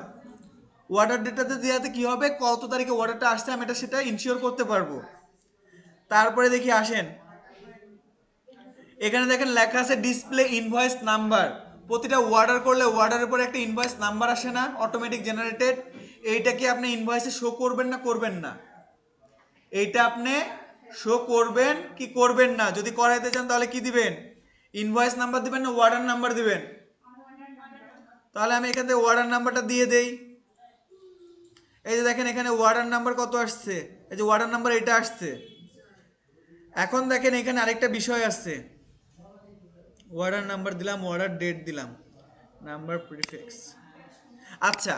অর্ডার ডেটাতে দেওয়াতে কি হবে, কত তারিখে অর্ডারটা আসছে আমি এটা সেটা ইনশিওর করতে পারবো। তারপরে দেখি আসেন, এখানে দেখেন লেখা আছে ডিসপ্লে ইনভয়েস নাম্বার। প্রতিটা অর্ডার করলে অর্ডারের পরে একটা ইনভয়েস নাম্বার আসে না, অটোমেটিক জেনারেটেড। এইটা কি আপনি ইনভয়েসে শো করবেন না করবেন না? এইটা আপনি শো করবেন কি করবেন না? যদি করাইতে চান তাহলে কি দিবেন, ইনভয়েস নাম্বার দিবেন না অর্ডার নাম্বার দিবেন? তাহলে আমি এখান থেকে অর্ডার নাম্বারটা দিয়ে দেই। এই যে দেখেন এখানে অর্ডার নাম্বার কত আসছে, এই যে অর্ডার নাম্বার এটা আসছে। এখন দেখেন এখানে আরেকটা বিষয় আছে, অর্ডার নাম্বার দিলাম, অর্ডার ডেট দিলাম, নাম্বার প্রিফিক্স। আচ্ছা,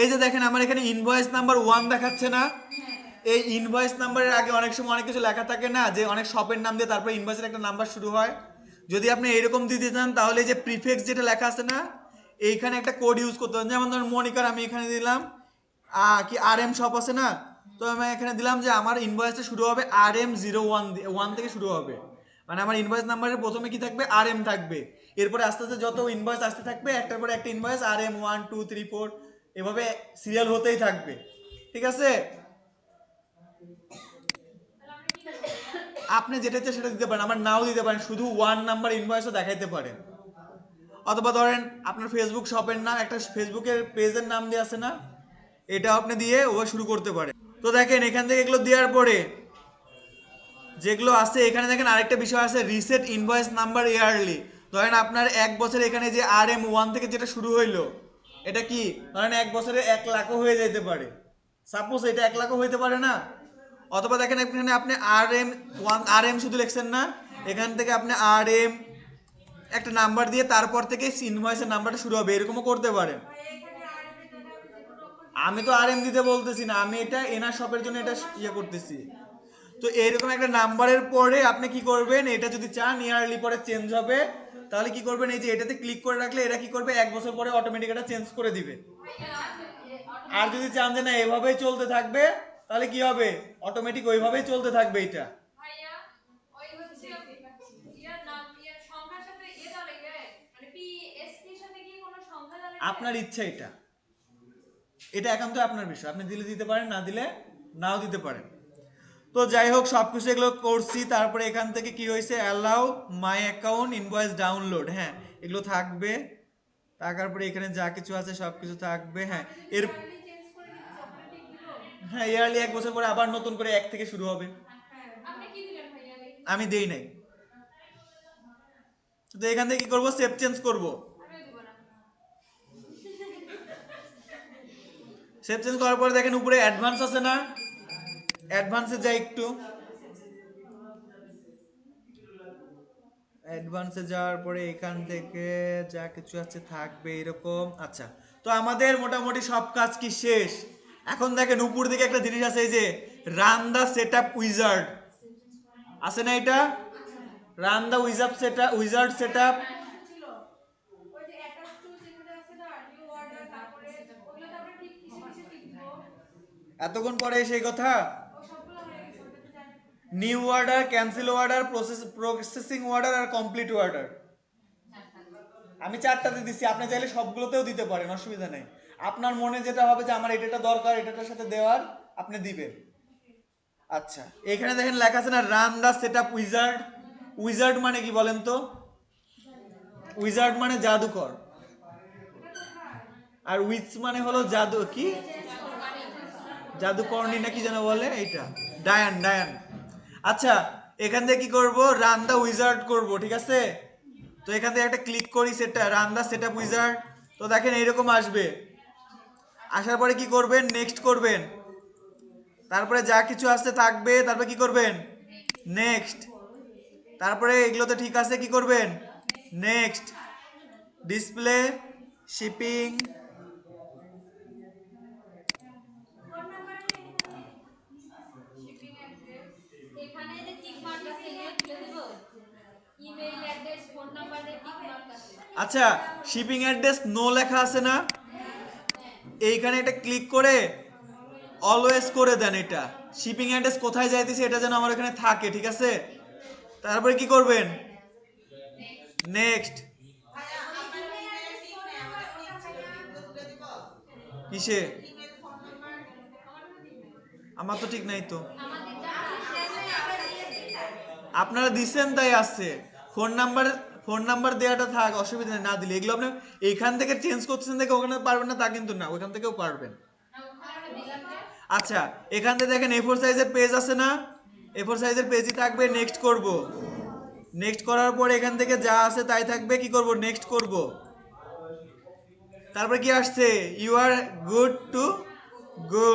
এই যে দেখেন আমার এখানে ইনভয়েস নাম্বার 1 দেখাচ্ছে না? এই ইনভয়েস নাম্বারের আগে অনেক সময় অনেক কিছু লেখা থাকে না, যে অনেক শপের নাম দিয়ে তারপরে ইনভয়েসের একটা নাম্বার শুরু হয়। যদি আপনি এরকম দিতে চান তাহলে যে প্রিফিক্স যেটা লেখা আছে না, এইখানে একটা কোড ইউজ করতে হবে। যেমন ধরুন মনিকার, আমি এখানে দিলাম কি আর এম শপ আছে না, তো আমি এখানে দিলাম যে আমার ইনভয়েসটা শুরু হবে RM01 থেকে শুরু হবে। মানে আমার ইনভয়েস নাম্বারের প্রথমে কি থাকবে, RM থাকবে। এরপরে আস্তে আস্তে যত ইনভয়েস আসতে থাকবে একটার পরে একটা ইনভয়েস RM1 2 3 4 এভাবে সিরিয়াল হতেই থাকবে। ঠিক আছে? আপনি যেটা চাই সেটা দিতে পারেন, আমার নাও দিতে পারেন, শুধু 1 নাম্বার ইনভয়েসও দেখাইতে পারেন। অথবা ধরেন আপনার ফেসবুক শপের নাম, একটা ফেসবুকের পেজের নাম দিয়ে আছে না, এটা আপনি দিয়ে ও শুরু করতে পারেন। তো দেখেন এখান থেকে এগুলো দেওয়ার পরে যেগুলো আছে, এখানে দেখেন আরেকটা বিষয় আছে, রিসেট ইনভয়েস নাম্বার ইয়ারলি। ধরেন আপনার এক বছর এখানে যে RM1 থেকে যেটা শুরু হইলো, এটা কি ধরেন এক বছরে 1 লাখও হয়ে যেতে পারে, সাপোজ এটা 1 লাখও হইতে পারে না। অথবা দেখেন এখানে আপনি RM শুধু লিখছেন না, এখান থেকে আপনি RM একটা নাম্বার দিয়ে তারপর থেকে ইনভয়েসের নাম্বারটা শুরু হবে, এরকমও করতে পারেন। আমি তো RM দিতে বলতেছি না, আমি এটা এনার শপের জন্য এটা ইয়ে করতেছি। তো এইরকম একটা নাম্বারের পরে আপনি কি করবেন, এটা যদি চান ইয়ারলি পরে চেঞ্জ হবে, তাহলে কি করবেন, এই যে এটাতে ক্লিক করে রাখলে এটা কি করবে, 1 বছর পরে অটোমেটিক এটা চেঞ্জ করে দিবে। আর যদি চান যে না এভাবেই চলতে থাকবে, তাহলে কি হবে, অটোমেটিক ওইভাবেই চলতে থাকবে এটা। ভাইয়া ওই হচ্ছে ইয়ার নাম ইয়ার সংখ্যার সাথে এ দাও লাগে মানে PSP এর সাথে কি কোনো সংখ্যা দাও লাগে? আপনার ইচ্ছা এটা, এটা একান্ত আপনার বিষয়, আপনি দিলে দিতে পারেন, না দিলে নাও দিতে পারেন। তো যাই হোক সবকিছু এগুলো করছি, তারপরে এখান থেকে কি হয়েছে, allow my account invoice download, হ্যাঁ এগুলো থাকবে। তারপরে এখানে যা কিছু আছে সবকিছু থাকবে। হ্যাঁ এর চেঞ্জ করে দিচ্ছি আপনারা ঠিক দিলো? হ্যাঁ ইয়ারলি 1 বছর পরে আবার নতুন করে 1 থেকে শুরু হবে। আপনি কি দিলেন ভাইয়া দেখি? আমি দেই নাই। তো এখান থেকে কি করবো, সেভ চেঞ্জ করব। আমিও দিব না। সেভ চেঞ্জ করার পরে দেখেন উপরে অ্যাডভান্স আছে না, অ্যাডভান্সে যাই একটু। অ্যাডভান্সে যাওয়ার পরে এখান থেকে যা কিছু আছে থাকবে এরকম। আচ্ছা, তো আমাদের মোটামুটি সব কাজ কি শেষ। এখন দেখেন উপর দিকে একটা জিনিস আছে, এই যে রান দা সেটআপ উইজার্ড আছে না, এটা রান দা উইজার্ড সেটআপ। ছিল ওই যে অ্যাটাচ টু যেখানে আছে না নিউ অর্ডার, তারপরে ওগুলো তো আমরা ঠিক কিসে কিসে ঠিক দিব? এতক্ষণ পরে সেই কথা, ও সবগুলো হয়ে গেছে, ওটা তো জানি। New order, cancel order, processing order আর কমপ্লিট অর্ডার। আমি 4টাতে দিচ্ছি, আপনি চাইলে সবগুলোতেও দিতে পারেন, অসুবিধা নেই। আপনার মনে যেটা হবে যে আমার এটা দরকার, এটার সাথে দেওয়ার, আপনি দিবেন। আচ্ছা, এখানে দেখেন লেখা আছে না রান দা সেটআপ উইজার্ড। উইজার্ড মানে কি বলেন তো? উইজার্ড মানে জাদুকর, আর উইচ মানে হলো জাদু, কি জাদুকরনি নাকি যেন বলে, এইটা ডায়ান ডায়ান। আচ্ছা, এখান থেকে কি করব, রান দা উইজার্ড করব, ঠিক আছে? তো এখান থেকে একটা ক্লিক করি, সেটা রান দা সেটআপ উইজার্ড। তো দেখেন এইরকম আসবে, আসার পরে কি করবেন, নেক্সট করবেন। তারপরে যা কিছু আসতে থাকবে, তারপরে কি করবেন, নেক্সট। তারপরে এগুলো তো ঠিক আছে, কি করবেন? Next, display, shipping, shipping address এখানে যে টিক মার্ক আছে এগুলো তুলে দেব। ইমেইল অ্যাড্রেস, ফোন নাম্বারে টিক মার্ক আছে। আচ্ছা শিপিং অ্যাড্রেস নো লেখা আছে না, এইখানে এটা ক্লিক করে অলওয়েজ করে দেন। এটা শিপিং অ্যাড্রেস কোথায় যাইতেছে এটা যেন আমার এখানে থাকে, ঠিক আছে? তারপরে কি করবেন? নেক্সট, ভাইয়া আমার ইমেল ঠিক নেই, আমাদের ঠিক ছিল, ঠিকগুলো তুলে দিব। কিসে? Email, phone number. আমার তো ঠিক নাই তো। আমাদের যা আছে আমরা দিয়েছি তাই। আপনারা দিচ্ছেন তাই আছে। ফোন নাম্বার, ফোন নাম্বার দেওয়াটা থাক, অসুবিধা নেই, না দিলে। এগুলো আপনি এইখান থেকে চেঞ্জ করতেছেন দেখে ওখানে পারবেন না তা কিন্তু না, ওইখান থেকেও পারবেন। না ওখানে আমরা দিলাম যে আচ্ছা এখান থেকে দেখেন A4 সাইজের পেজ আছে না, A4 সাইজের পেজই থাকবে। নেক্সট করব, নেক্সট করার পর এখান থেকে যা আছে তাই থাকবে, কি করব? নেক্সট করব। তারপর কি আসছে? You are good to go,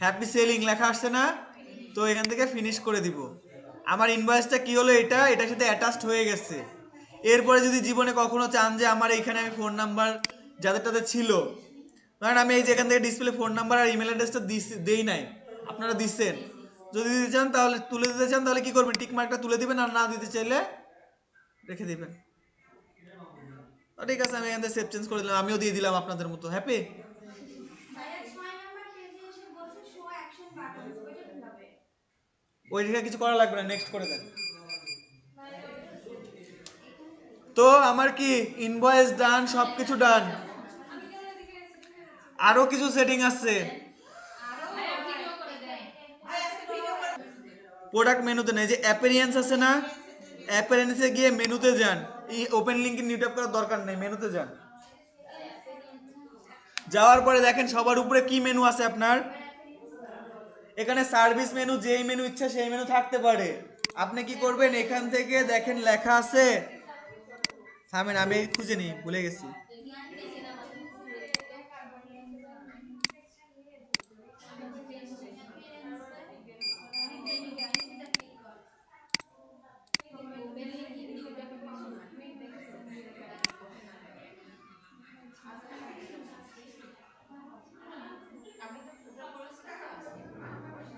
happy selling লেখা আসছে না, তো এখান থেকে ফিনিশ করে দিব। আমার ইনভয়েসটা কি হলো, এটা এটার সাথে অ্যাটাচড হয়ে গেছে। এরপরে যদি জীবনে কখনো চান যে আমার এইখানে আমি ফোন নাম্বার যাদের তাদের ছিল, কারণ আমি এই যে এখান থেকে ডিসপ্লে ফোন নাম্বার আর ইমেল অ্যাড্রেসটা দেই নাই, আপনারা দিচ্ছেন। যদি দিতে চান তাহলে, তুলে দিতে চান তাহলে কি করবেন? টিক মার্কটা তুলে দিবেন, আর না দিতে চাইলে রেখে দিবেন। ঠিক আছে, আমি এখান থেকে সেভ চেঞ্জ করে দিলাম, আমিও দিয়ে দিলাম আপনাদের মতো। হ্যাপি? ভাইয়া 6 নাম্বার পেজে এসে বলছে শো অ্যাকশন বাটন, ওইটা কি হবে? ওই রেখে কিছু করা লাগবে না, নেক্সট করে দেন। তো আমার কি ইনভয়েস ডান, সবকিছু ডান। আরো কিছু সেটিং আছে। ভাইয়া ভিডিও করে দেন। ভাই আজকে ভিডিও করে প্রোডাক্ট মেনুতে নেই, যে অ্যাপিয়ারেন্স আছে না, অ্যাপিয়ারেন্সে গিয়ে মেনুতে যান। এই ওপেন লিংকে নিউ ট্যাপ করার দরকার নেই, মেনুতে যান। যাওয়ার পরে দেখেন সবার উপরে কি মেনু আছে আপনার। এখানে সার্ভিস মেনু, যেই মেনু ইচ্ছা সেই মেনু থাকতে পারে। আপনি কি করবেন? এখান থেকে দেখেন লেখা আছে, থামেন আমি খুঁজে নিই, ভুলে গেছি।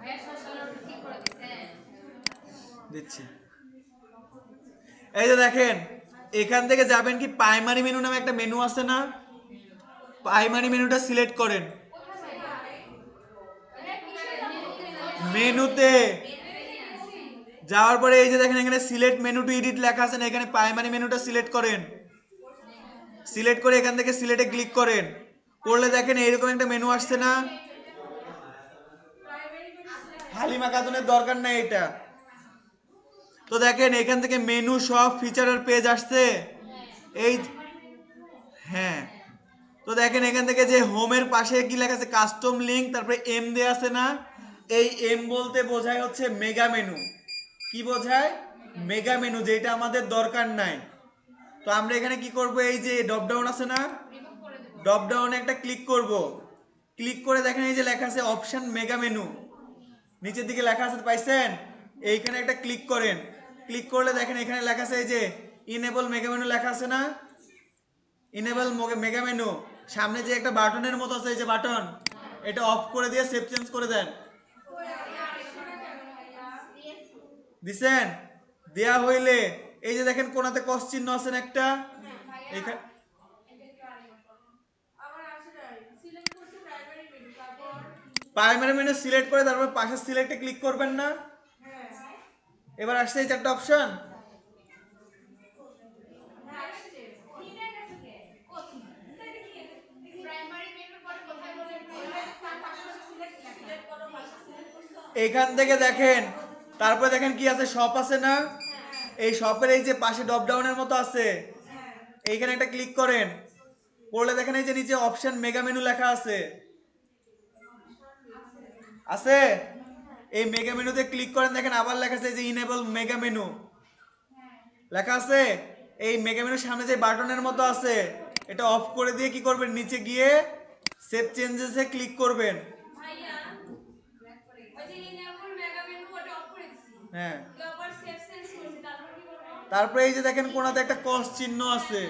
ভাইয়া সোশ্যাল ঠিক করে দিছেন। দিচ্ছি, এই যে দেখেন এখান থেকে যাবেন কি প্রাইমারি মেনু নামে একটা মেনু আছে না, প্রাইমারি মেনুটা সিলেক্ট করেন। মেনুতে যাওয়ার পরে এই যে দেখেন এখানে সিলেক্ট মেনু টু এডিট লেখা আছে না, এখানে প্রাইমারি মেনুটা সিলেক্ট করেন। সিলেক্ট করে এখান থেকে সিলেক্টে ক্লিক করেন, করলে দেখেন এইরকম একটা মেনু আসছে না। হালিমা খাতুনের দরকার নাই এটা। তো দেখেন এখান থেকে মেনু, সব ফিচার আর পেজ আসছে। এই, হ্যাঁ, তো দেখেন এখান থেকে যে হোমের পাশে কি লেখা আছে, কাস্টম লিংক, তারপরে এম দেয়া আছে না। এই এম বলতে বোঝায় হচ্ছে মেগা মেনু। কি বোঝায়? মেগা মেনু, যেটা আমাদের দরকার নাই। তো আমরা এখানে কি করব? এই যে ড্রপ ডাউন আছে না, ড্রপ ডাউনে একটা ক্লিক করব। ক্লিক করে দেখেন এই যে লেখা আছে অপশন মেগা মেনু, নিচের দিকে লেখা আছে, পাইছেন? এইখানে একটা ক্লিক করেন। ক্লিক করলে দেখেন এখানে লেখা আছে এই যে ইনেবল মেগা মেনু লেখা আছে না, ইনেবল মেগা মেনু। সামনে যে একটা বাটনের মতো আছে, এই যে বাটন, এটা অফ করে দিয়ে সেভ চেঞ্জ করে দেন। দিছেন? দেয়া হইলে এই যে দেখেন কোনাতে ক্রস চিহ্ন আছে না একটা, এইখানে প্রাইমারি মেনু সিলেক্ট করে তারপর পাশে সিলেক্টে ক্লিক করবেন না। এবার আসছে এই চারটা অপশন। প্রাইমারি মেনুর পরে কোথায় বলেন সিলেক্ট করো, ভাষা সিলেক্ট করছো। এইখান থেকে দেখেন, তারপরে দেখেন কি আছে, শপ আছে না, এই শপের এই যে পাশে ড্রপ ডাউনের মতো আছে, এইখানে একটা ক্লিক করেন। করলে দেখেন এই যে নিচে অপশন মেগা মেনু লেখা আছে, আছে। এই মেগা মেনুতে ক্লিক করেন, দেখেন আবার লেখা আছে যে ইনেবল মেগা মেনু লেখা আছে। এই মেগা মেনুর সামনে যে বাটনের মতো আছে, এটা অফ করে দিয়ে কি করবেন? নিচে গিয়ে সেভ চেঞ্জেসে ক্লিক করবেন। ভাইয়া ওই যে ইনেবল মেগা মেনু ওটা অফ করে দিছি। হ্যাঁ, তো আবার সেভ সেন্স করছি, তারপর তারপরে এই যে দেখেন কোনাতে একটা ক্রস চিহ্ন আছে,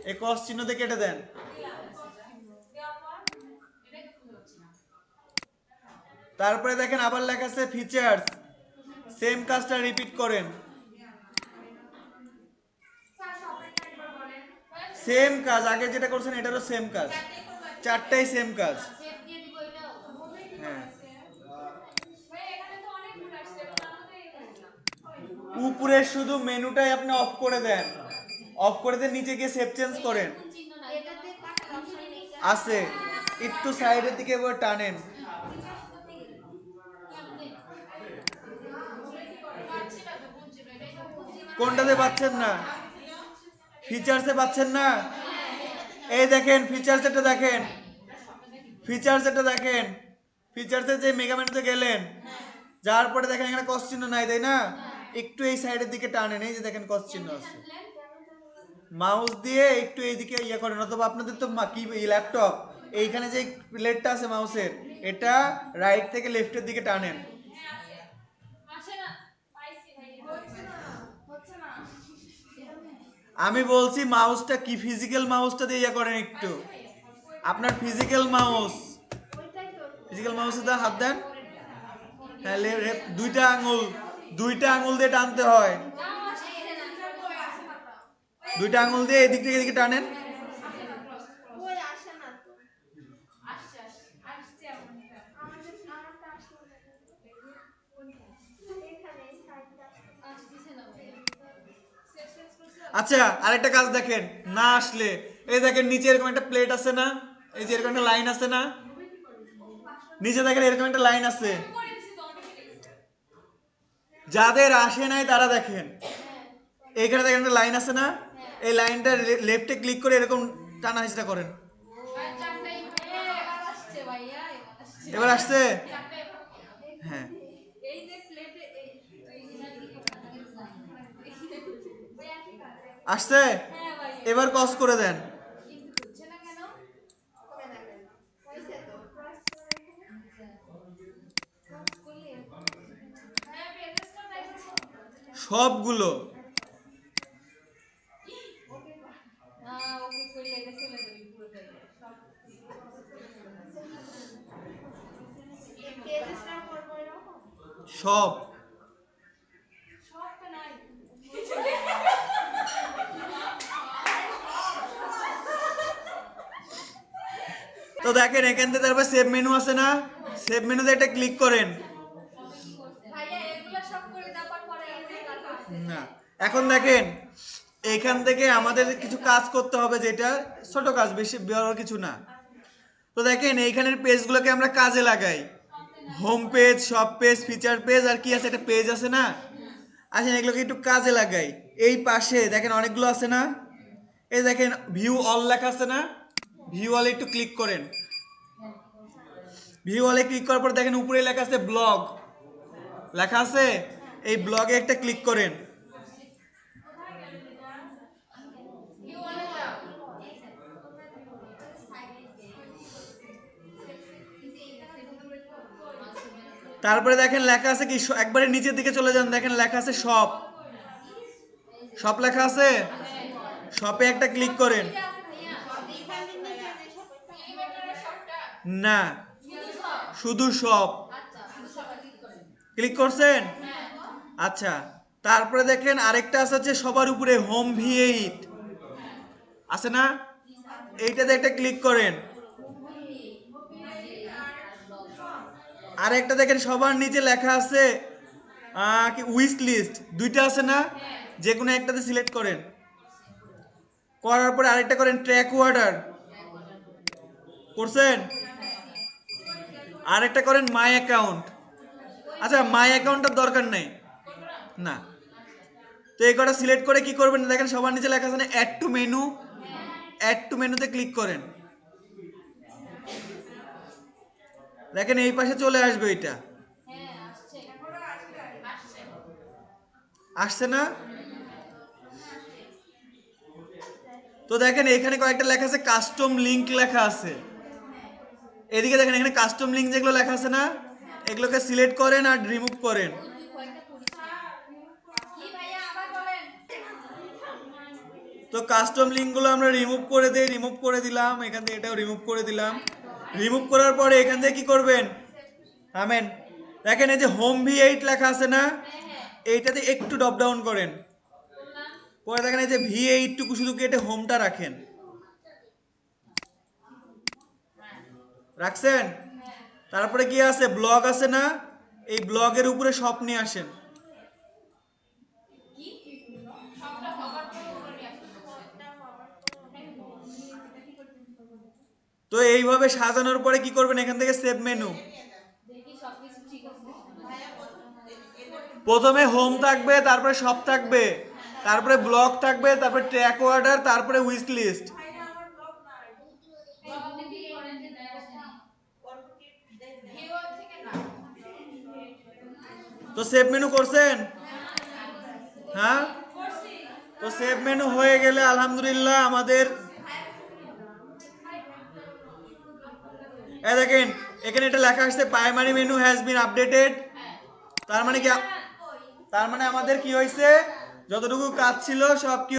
এই ক্রস চিহ্নতে কেটে দেন। দেওয়ার পর এটাই তো খুঁজে পাচ্ছি না। তারপরে দেখেন আবার লেখা আছে ফিচার্স, সেম কাজটা রিপিট করেন। স্যার শপের একবার বলেন। সেম কাজ আগে যেটা করছেন এটারও সেম কাজ, চারটাই সেম কাজ। সেভ দিয়ে দিব এটাও। হ্যাঁ, ভাই এখানে তো অনেকগুলো আসছে, এগুলো আমাদের এই না। উপরে শুধু মেনুটাই আপনি অফ করে দেন, অফ করে দিয়ে নিচে গিয়ে সেভ চেঞ্জ করেন। কোন চিহ্ন নাই এটাতে কাটার অপশন নেই। আছে, একটু সাইডের দিকে এবার টানেন। পাচ্ছি না তো কোন চিহ্ন, এটাই তো কোন চিহ্ন। কোনটাতে পাচ্ছেন না? ফিচার্সে পাচ্ছেন না? এই দেখেন ফিচার্স এটা দেখেন, ফিচার্স এটা দেখেন, ফিচার্সে যে মেগা মেনুতে গেলেন, যাওয়ার পরে দেখেন এখানে কস চিহ্ন নাই, তাই না? একটু এই সাইডের দিকে টানেন, এই যে দেখেন কস চিহ্ন আছে। মাউস দিয়ে একটু এইদিকে ইয়ে করেন, অথবা আপনাদের তো কি ল্যাপটপ, এইখানে যে প্লেটটা আছে মাউসের, এটা রাইট থেকে লেফটের দিকে টানেন। আসে না, পাইছি ভাই, হচ্ছে না, হচ্ছে না। আমি বলছি মাউসটা কি, ফিজিক্যাল মাউসটা দিয়ে ইয়ে করেন একটু, আপনার ফিজিক্যাল মাউস, ফিজিক্যাল মাউসে তো হাত দেন। হ্যাঁ, দুইটা আঙুল দিয়ে টানতে হয়, দুইটা আঙুল দিয়ে এদিক থেকে এদিকে টানেন। আসছে আসছে আসছে আসছে না ভাই। আচ্ছা, আরেকটা কাজ দেখেন, না আসলে এই দেখেন নিচে এরকম একটা প্লেট আছে না, এই যে এরকম একটা লাইন আছে না, নিচে দেখেন এরকম একটা লাইন আছে। যাদের আসে নাই তারা দেখেন, এইখানে দেখেন একটা লাইন আছে না, এই লাইনটা লেফটে ক্লিক করে এরকম টানা হেঁচড়া করেন। এবার আসছে? হ্যাঁ, এই যে প্লেটে আসছে। হ্যাঁ ভাই, এবার কস করে দেন। কিন্তু হচ্ছে না কেন? হ্যাঁ পেজেসটা পাইছি। সবগুলো ওকে করলে এটা চলে যাবে পুরোটাই সব। পেজেসটা করবো এরকম সব। সব তো নাই। তো দেখেন এখান থেকে তারপর সেভ মেনু আছে না, সেভ মেনুতে একটা ক্লিক করেন। ভাইয়া এগুলো সব করে দেওয়ার পরে আপনি কাজ আছে না, এখন দেখেন এখান থেকে আমাদের কিছু কাজ করতে হবে, যেটা ছোট কাজ, বেশি বড় কিছু না। তো দেখেন এইখানের পেজগুলোকে আমরা কাজে লাগাই, হোম পেজ, সব পেজ, ফিচার পেজ, আর কি আছে একটা পেজ আছে না, আসেন এগুলোকে একটু কাজে লাগাই। এই পাশে দেখেন অনেকগুলো আছে না, এই দেখেন ভিউ অল লেখা আছে না, ভিউ অলে একটু ক্লিক করেন। ভিউ অলে ক্লিক করার পর দেখেন উপরে লেখা আছে ব্লগ, লেখা আছে, এই ব্লগে একটা ক্লিক করেন। তারপরে দেখেন লেখা আছে কি, একবারে নিচের দিকে চলে যান, দেখেন লেখা আছে শপ, শপ লেখা আছে, শপে একটা ক্লিক করেন। না, শুধু শপ, ক্লিক করছেন? আচ্ছা, তারপরে দেখেন আরেকটা আছে হচ্ছে সবার উপরে হোম V8 আছে না, এইটাতে একটা ক্লিক করেন। আরেকটা দেখেন সবার নিচে লেখা আছে কি উইশ লিস্ট, দুইটা আছে না, যে কোনো একটাতে সিলেক্ট করেন। করার পরে আরেকটা করেন ট্র্যাক অর্ডার, করছেন? আরেকটা করেন মাই অ্যাকাউন্ট। আচ্ছা, মাই অ্যাকাউন্টটার দরকার নেই না, তো এই কটা সিলেক্ট করে কি করবেন, দেখেন সবার নিচে লেখা আছে না add to menu, add to মেনুতে ক্লিক করেন। দেখেন এই পাশে চলে আসবে, এটা আসছে না? তো দেখেন এখানে কয়েকটা লেখা আছে কাস্টম লিংক লেখা আছে, এদিকে দেখেন এখানে কাস্টম লিংক যেগুলো লেখা আছে না, এগুলোকে সিলেক্ট করেন আর রিমুভ করেন। তো কাস্টম লিঙ্কগুলো আমরা রিমুভ করে দিই, রিমুভ করে দিলাম, এখান থেকে এটাও রিমুভ করে দিলাম। রিমুভ করার পরে এখান থেকে কি করবেন, আমেন, দেখেন এই যে হোম V8 লেখা আছে না, এইটাতে একটু ড্রপ ডাউন করেন, পরে দেখেন এই যে V8 টুকু শুধু কেটে হোমটা রাখেন, রাখছেন? তারপরে কি আছে, ব্লগ আছে না, এই ব্লগের উপরে সব নিয়ে আসেন। সবটা কভার করে উপরে নিয়ে আসতে বলছে। তো এইভাবে সাজানোর পরে কি করবেন, এখান থেকে সেভ মেনু, দেখি সবকিছু ঠিক আছে। প্রথমে হোম থাকবে, তারপরে সব থাকবে, তারপরে ব্লগ থাকবে, তারপরে ট্র্যাক অর্ডার, তারপরে উইশ লিস্ট। আপনি কি করেন যে দেয় আসেনি? ভিউ থেকে না। তো সেভ মেনু করছেন? হ্যাঁ, তো সেভ মেনু হয়ে গেলে আলহামদুলিল্লাহ আমাদের এই দেখেন এখানে এটা লেখা আসছে primary menu has been updated. তার মানে কি, তার মানে আমাদের কি হয়েছে, যতটুকু কাজ ছিল সব কি